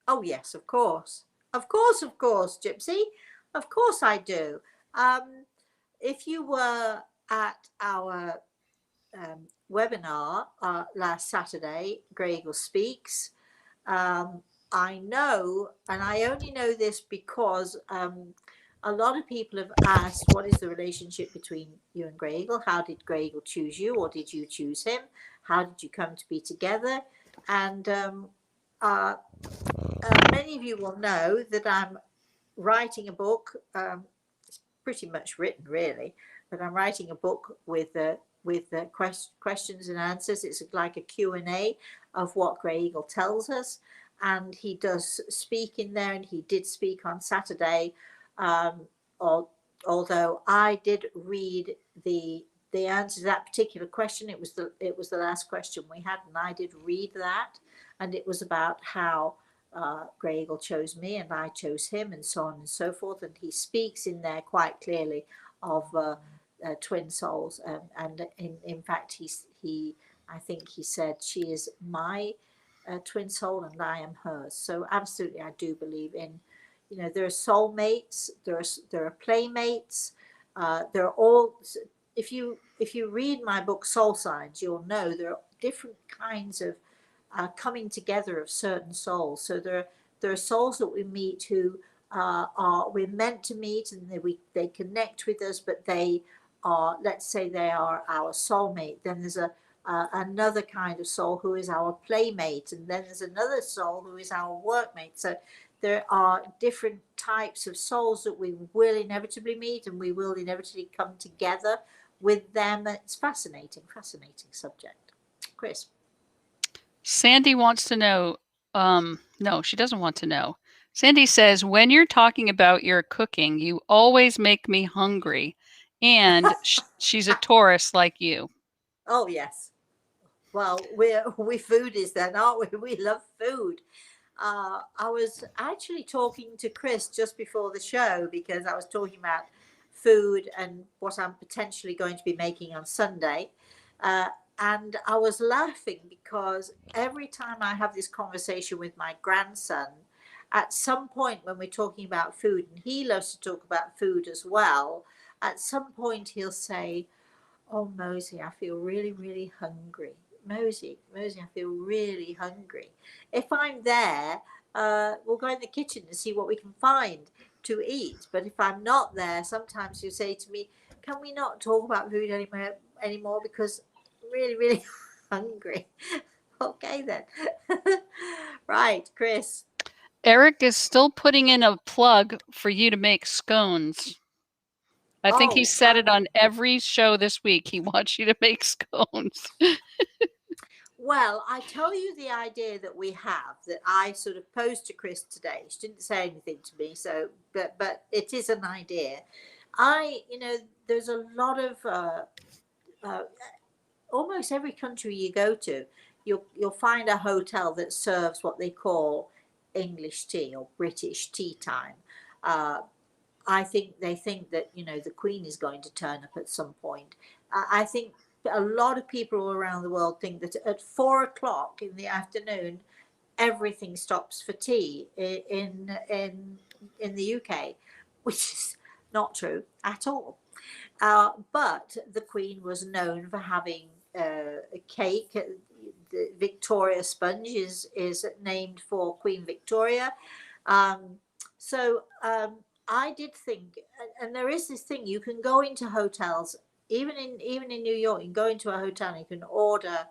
Oh, yes, of course. Of course, Gypsy. Of course I do. If you were at our webinar last Saturday, Grey Eagle Speaks, I know, and I only know this because a lot of people have asked, what is the relationship between you and Grey Eagle? How did Grey Eagle choose you, or did you choose him? How did you come to be together? And many of you will know that I'm writing a book. It's pretty much written, really, but I'm writing a book with questions and answers. It's like a Q&A of what Grey Eagle tells us. and he does speak in there, and he did speak on Saturday. Or, although I did read the answer to that particular question, it was the last question we had, and I did read that, and it was about how Grey Eagle chose me and I chose him, and so on and so forth. And he speaks in there quite clearly of twin souls, and in fact he I think he said she is my twin soul and I am hers. So absolutely, I do believe in, there are soulmates, there are playmates, there are all. If you read my book Soul Signs, you'll know there are different kinds of coming together of certain souls. So there are souls that we meet who we're meant to meet, and they connect with us, but they are, let's say, they are our soulmate. Then there's another kind of soul who is our playmate, and then there's another soul who is our workmate. So there are different types of souls that we will inevitably meet, and we will inevitably come together with them. It's fascinating subject. Chris. Sandy wants to know. No, she doesn't want to know. Sandy says, when you're talking about your cooking, you always make me hungry. And she's a Taurus like you. Oh, yes. Well, we foodies then, aren't we? We love food. I was actually talking to Chris just before the show, because I was talking about food and what I'm potentially going to be making on Sunday. And I was laughing because every time I have this conversation with my grandson, at some point when we're talking about food, and he loves to talk about food as well, at some point he'll say, "Oh, Mosey, I feel really, really hungry. Mosey, I feel really hungry." If I'm there, we'll go in the kitchen to see what we can find to eat. But if I'm not there, sometimes you say to me, "Can we not talk about food anymore because I'm really, really hungry?" Okay, then. Right, Chris. Eric is still putting in a plug for you to make scones. I think he Oh, said it on every show this week. He wants you to make scones. well, I tell you the idea that we have, that I sort of posed to Chris today. She didn't say anything to me, so but it is an idea. There's a lot of uh, almost every country you go to, you'll find a hotel that serves what they call English tea or British tea time. Uh, I think they think that the Queen is going to turn up at some point. I think a lot of people around the world think that at 4 o'clock in the afternoon, everything stops for tea in the UK, which is not true at all. But the Queen was known for having a cake. The Victoria sponge is named for Queen Victoria. Um, so I did think, and there is this thing, you can go into hotels, even in New York. You can go into a hotel and you can order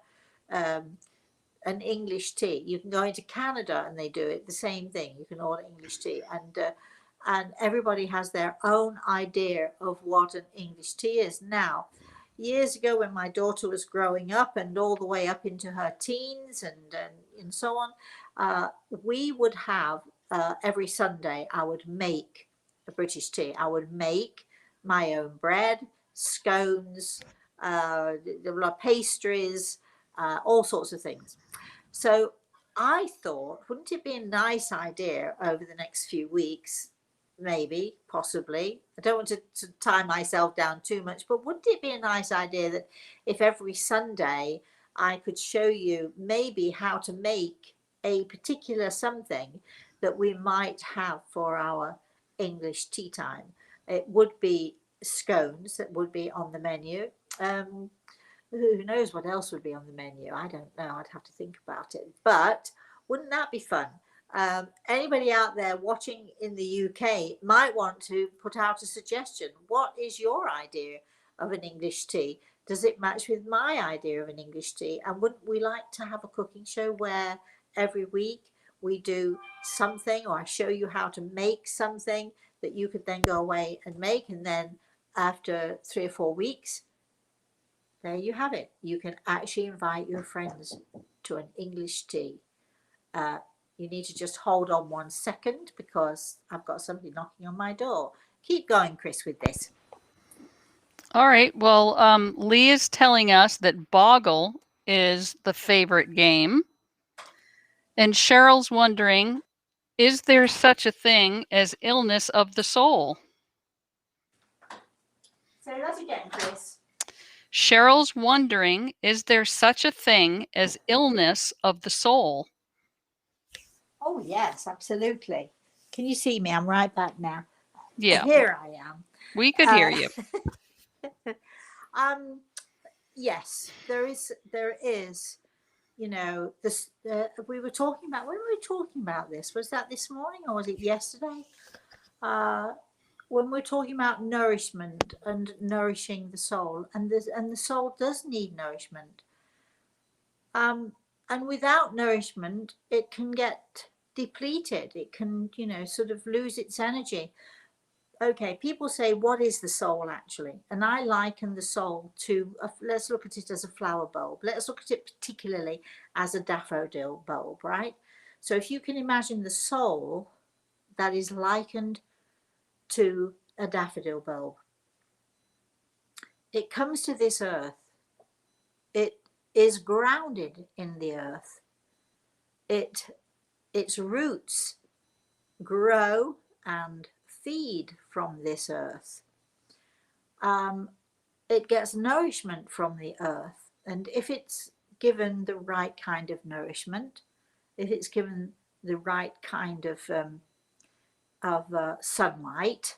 um, an English tea. You can go into Canada and they do it the same thing. You can order English tea, and everybody has their own idea of what an English tea is. Now, years ago when my daughter was growing up and all the way up into her teens and so on, we would have every Sunday I would make a British tea. I would make my own bread, scones, there were pastries, all sorts of things. So I thought, wouldn't it be a nice idea over the next few weeks, maybe, possibly? I don't want to tie myself down too much, but wouldn't it be a nice idea that if every Sunday I could show you maybe how to make a particular something that we might have for our English tea time? It would be scones that would be on the menu. Um, who knows what else would be on the menu? I don't know. I'd have to think about it. But wouldn't that be fun? Anybody out there watching in the UK might want to put out a suggestion. What is your idea of an English tea? Does it match with my idea of an English tea? And wouldn't we like to have a cooking show where every week we do something, or I show you how to make something that you could then go away and make, and then after 3 or 4 weeks, there you have it. You can actually invite your friends to an English tea. Uh, You need to just hold on 1 second because I've got somebody knocking on my door. Keep going, Chris, with this. All right. Well, Lee is telling us that Boggle is the favorite game. And Cheryl's wondering, is there such a thing as illness of the soul? Say that again, Chris. Cheryl's wondering, is there such a thing as illness of the soul? Oh, yes, absolutely. Can you see me? I'm right back now. Yeah. Here I am. We could hear you. Yes, there is, you know, this, we were talking about, when were we talking about this? Was that this morning or was it yesterday? When we're talking about nourishment and nourishing the soul, and the soul does need nourishment. And without nourishment, it can get depleted. It can, you know, sort of lose its energy. Okay, people say, what is the soul actually? And I liken the soul to, let's look at it as a flower bulb. Let's look at it particularly as a daffodil bulb, right? So if you can imagine the soul that is likened to a daffodil bulb, it comes to this earth. It is grounded in the earth. Its roots grow and feed from this earth. It gets nourishment from the earth, and if it's given the right kind of nourishment, if it's given the right kind of sunlight,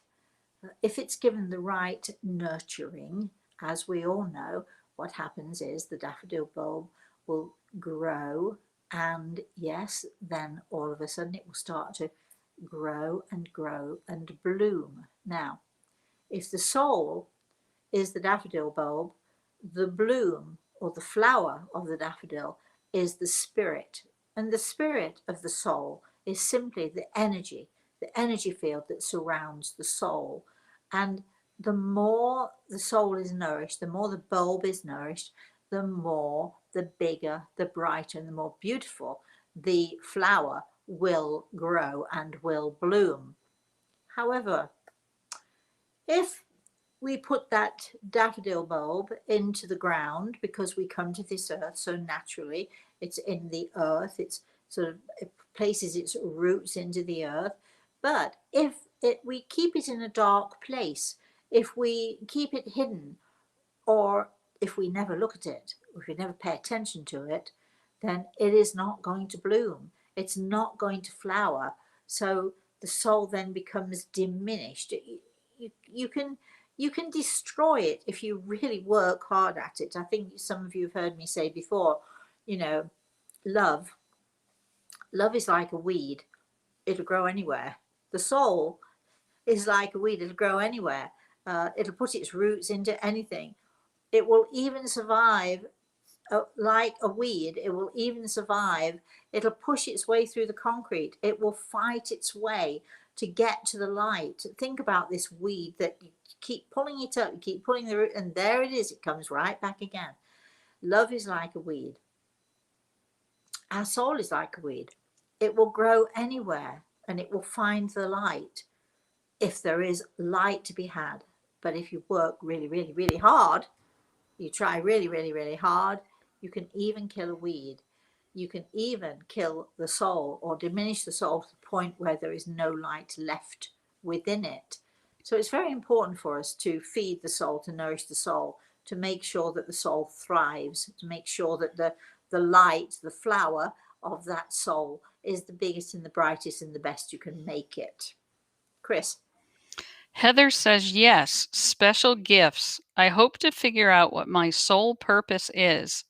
if it's given the right nurturing, as we all know, what happens is the daffodil bulb will grow, and yes, then all of a sudden it will start to grow and grow and bloom. Now, if the soul is the daffodil bulb, the bloom or the flower of the daffodil is the spirit. And the spirit of the soul is simply the energy field that surrounds the soul. And the more the soul is nourished, the more the bulb is nourished, the more, the bigger, the brighter, and the more beautiful the flower will grow and will bloom. However, if we put that daffodil bulb into the ground, because we come to this earth so naturally, it's in the earth, it's sort of, it places its roots into the earth. But if we keep it in a dark place, if we keep it hidden, or if we never look at it, if we never pay attention to it, then it is not going to bloom. It's not going to flower. So the soul then becomes diminished. You can destroy it if you really work hard at it. I think some of you have heard me say before, you know, love is like a weed. It'll grow anywhere. The soul is like a weed. It'll grow anywhere. It'll put its roots into anything. It will even survive like a weed. It will even survive. It'll push its way through the concrete. It will fight its way to get to the light. Think about this weed that you keep pulling it up, you keep pulling the root, and there it is. It comes right back again. Love is like a weed. Our soul is like a weed. It will grow anywhere and it will find the light if there is light to be had. But if you work really, really, really hard, you try really, really, really hard, you can even kill a weed. You can even kill the soul or diminish the soul to the point where there is no light left within it. So it's very important for us to feed the soul, to nourish the soul, to make sure that the soul thrives, to make sure that the light, the flower of that soul is the biggest and the brightest and the best you can make it. Chris? Heather says, yes, special gifts. I hope to figure out what my soul purpose is.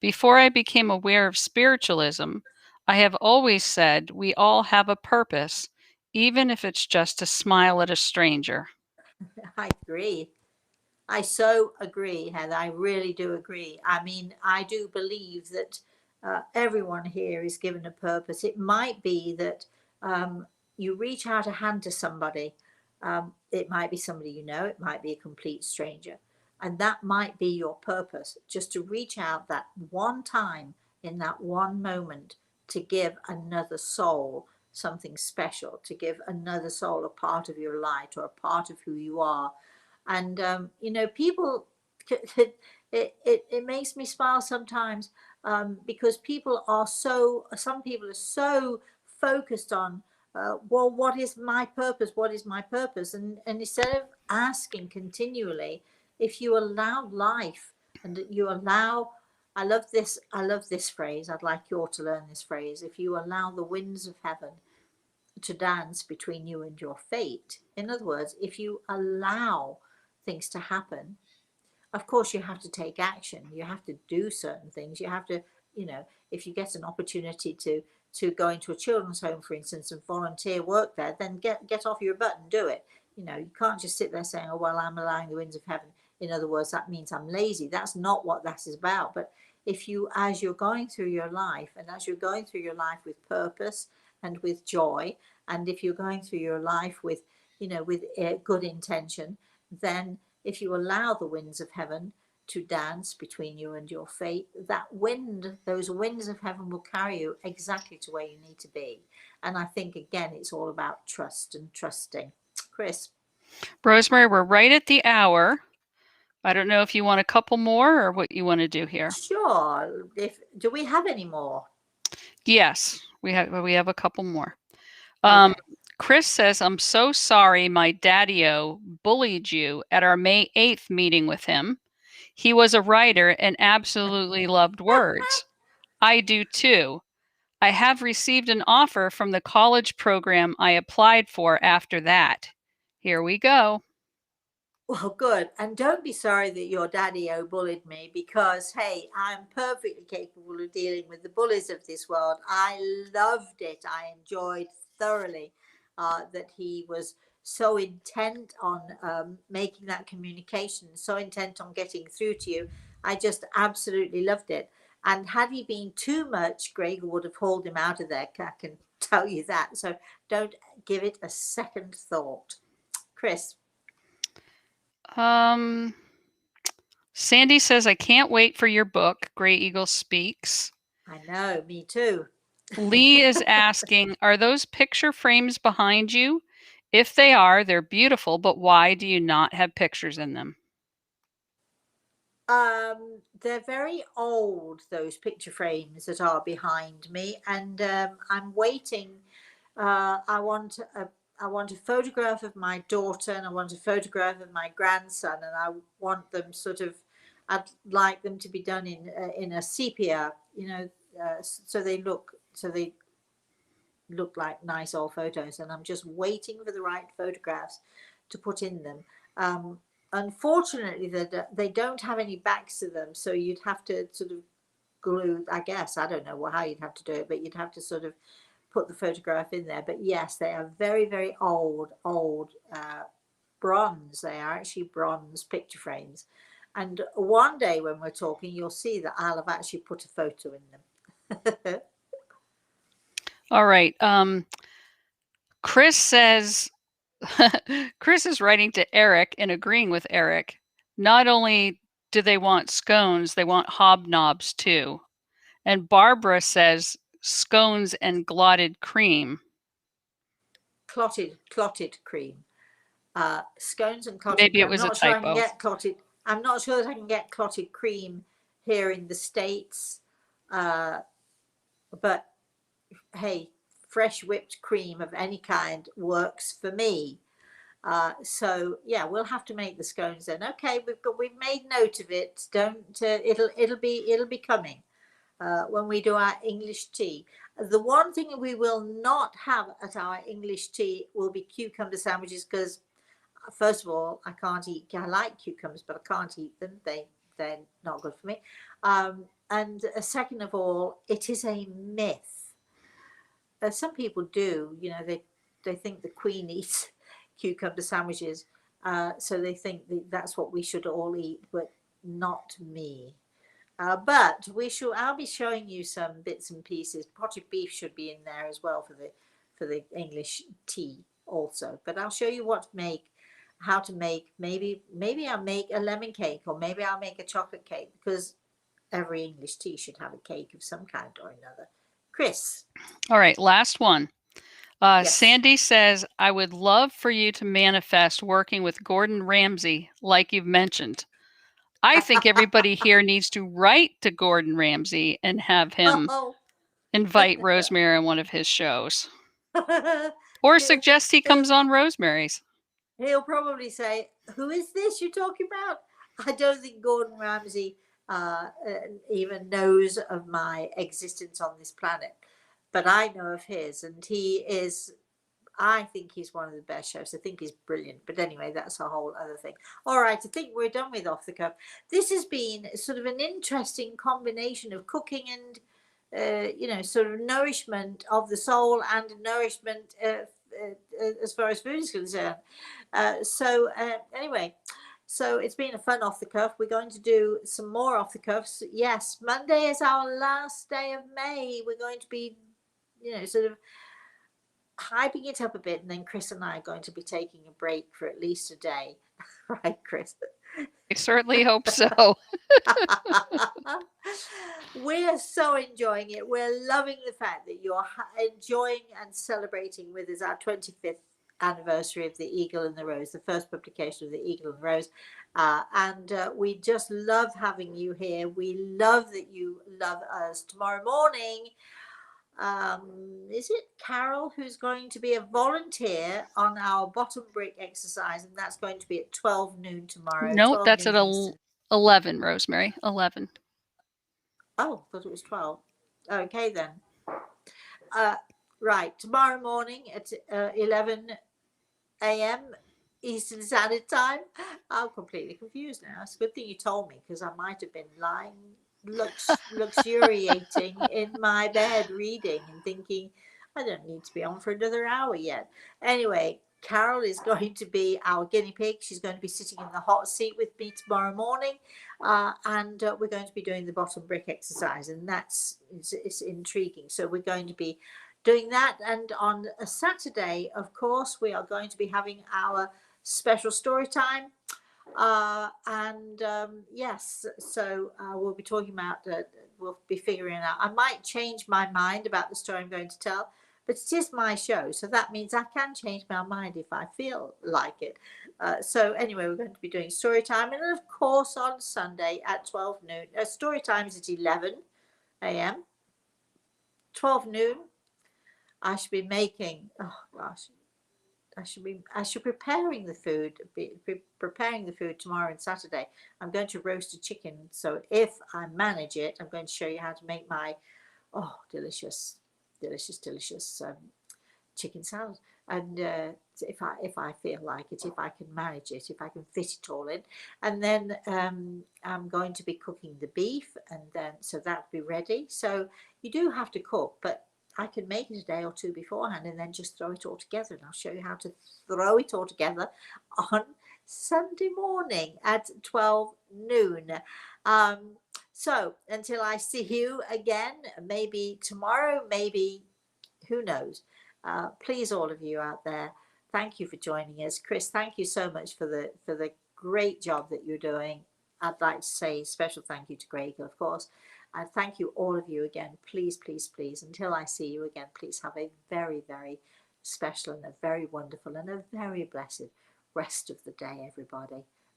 Before I became aware of spiritualism, I have always said we all have a purpose, even if it's just to smile at a stranger. I agree. I so agree, Heather. I really do agree. I mean, I do believe that everyone here is given a purpose. It might be that you reach out a hand to somebody. It might be somebody you know, it might be a complete stranger. And that might be your purpose, just to reach out that one time in that one moment to give another soul something special, to give another soul a part of your light or a part of who you are. And people, it makes me smile sometimes, because some people are so focused on, well, what is my purpose, what is my purpose, and instead of asking continually, if you allow life, and you allow, I love this phrase, I'd like you all to learn this phrase: if you allow the winds of heaven to dance between you and your fate. In other words, if you allow things to happen, of course you have to take action, you have to do certain things, you have to, if you get an opportunity to go into a children's home, for instance, and volunteer work there, then get off your butt and do it. You can't just sit there saying, oh well, I'm allowing the winds of heaven. In other words, that means I'm lazy. That's not what that is about. But if you, as you're going through your life, and as you're going through your life with purpose and with joy, and if you're going through your life with good intention, then if you allow the winds of heaven to dance between you and your fate, those winds of heaven will carry you exactly to where you need to be. And I think, again, it's all about trust and trusting. Chris? Rosemary, we're right at the hour. I don't know if you want a couple more or what you want to do here. Sure. Do we have any more? Yes, we have a couple more. Okay. Chris says, I'm so sorry my daddy-o bullied you at our May 8th meeting with him. He was a writer and absolutely loved words. I do too. I have received an offer from the college program I applied for after that. Here we go. Well, good. And don't be sorry that your daddy-o bullied me, because, hey, I'm perfectly capable of dealing with the bullies of this world. I loved it. I enjoyed thoroughly that he was so intent on making that communication, so intent on getting through to you. I just absolutely loved it. And had he been too much, Greg would have hauled him out of there. I can tell you that. So don't give it a second thought. Chris? Sandy says, I can't wait for your book, Gray Eagle Speaks. I know, me too. Lee is asking, are those picture frames behind you? If they are, they're beautiful, but why do you not have pictures in them? They're very old, those picture frames that are behind me, and I'm waiting. I want a photograph of my daughter, and I want a photograph of my grandson, and I want them sort of. I'd like them to be done in a sepia, so they look like nice old photos, and I'm just waiting for the right photographs to put in them. Unfortunately, they don't have any backs to them, so you'd have to sort of glue, I guess, I don't know how you'd have to do it, but you'd have to sort of put the photograph in there. But yes, they are very, very old bronze. They are actually bronze picture frames, and one day when we're talking, you'll see that I'll have actually put a photo in them. All right. Chris says, Chris is writing to Eric and agreeing with Eric. Not only do they want scones, they want hobnobs too. And Barbara says scones and glotted cream. Clotted cream. Scones and clotted Maybe cream. it was a Not sure I can typo. get clotted. I'm not sure that I can get clotted cream here in the States. But hey, fresh whipped cream of any kind works for me. So yeah, we'll have to make the scones then. Okay, we've made note of it. Don't it'll be coming when we do our English tea. The one thing we will not have at our English tea will be cucumber sandwiches, because first of all, I can't eat. I like cucumbers, but I can't eat them. They're not good for me. And second of all, it is a myth. Some people do. They think the Queen eats cucumber sandwiches, so they think that's what we should all eat, but not me. But I'll be showing you some bits and pieces. Potted beef should be in there as well for the English tea also. But I'll show you how to make. Maybe I'll make a lemon cake, or maybe I'll make a chocolate cake, because every English tea should have a cake of some kind or another. Chris. All right, last one. Yes. Sandy says, I would love for you to manifest working with Gordon Ramsay, like you've mentioned. I think everybody here needs to write to Gordon Ramsay and have him Oh. invite Rosemary on one of his shows. Or he'll, suggest he he'll, comes on Rosemary's. he'll probably say, who is this you're talking about? I don't think Gordon Ramsay even knows of my existence on this planet, but I know of his, and he is, I think he's one of the best chefs. I think he's brilliant. But anyway, that's a whole other thing. All right, I think we're done with Off the Cuff. This has been sort of an interesting combination of cooking and, sort of nourishment of the soul and nourishment as far as food is concerned. Anyway, so it's been a fun Off the Cuff. We're going to do some more Off the Cuffs. Yes, Monday is our last day of May. We're going to be, sort of hyping it up a bit, and then Chris and I are going to be taking a break for at least a day. Right, Chris? I certainly hope so. We're so enjoying it. We're loving the fact that you're enjoying and celebrating with us our 25th anniversary of the Eagle and the Rose, the first publication of the Eagle and the Rose. We just love having you here. We love that you love us. Tomorrow morning, is it Carol who's going to be a volunteer on our bottom brick exercise, and that's going to be at 12 noon tomorrow. No, 12 that's noon at Eastern. 11, Rosemary. 11. Oh, I thought it was 12. Okay then. Right, tomorrow morning at 11 a.m. Eastern Standard Time. I'm completely confused now. It's a good thing you told me, because I might have been lying luxuriating in my bed reading and thinking, I don't need to be on for another hour yet. Anyway, Carol is going to be our guinea pig. She's going to be sitting in the hot seat with me tomorrow morning, and we're going to be doing the bottom brick exercise, and it's intriguing. So we're going to be doing that, and on a Saturday, of course, we are going to be having our special story time. Yes, so we'll be talking about, we'll be figuring out. I might change my mind about the story I'm going to tell, but it is my show, so that means I can change my mind if I feel like it. So anyway, we're going to be doing story time, and of course on Sunday at 12 noon. Story time is at 11 a.m. 12 noon. I should be making, oh gosh, I should be preparing the food, preparing the food tomorrow and Saturday. I'm going to roast a chicken, so if I manage it, I'm going to show you how to make my delicious chicken salad. And if I feel like it, if I can manage it, if I can fit it all in, and then I'm going to be cooking the beef, and then so that'll be ready. So you do have to cook, but I can make it a day or two beforehand and then just throw it all together. And I'll show you how to throw it all together on Sunday morning at 12 noon. So until I see you again, maybe tomorrow, maybe, who knows. Please, all of you out there, thank you for joining us. Chris, thank you so much for the great job that you're doing. I'd like to say a special thank you to Greg, of course. And thank you, all of you, again. Please, please, please, until I see you again, please have a very, very special and a very wonderful and a very blessed rest of the day, everybody.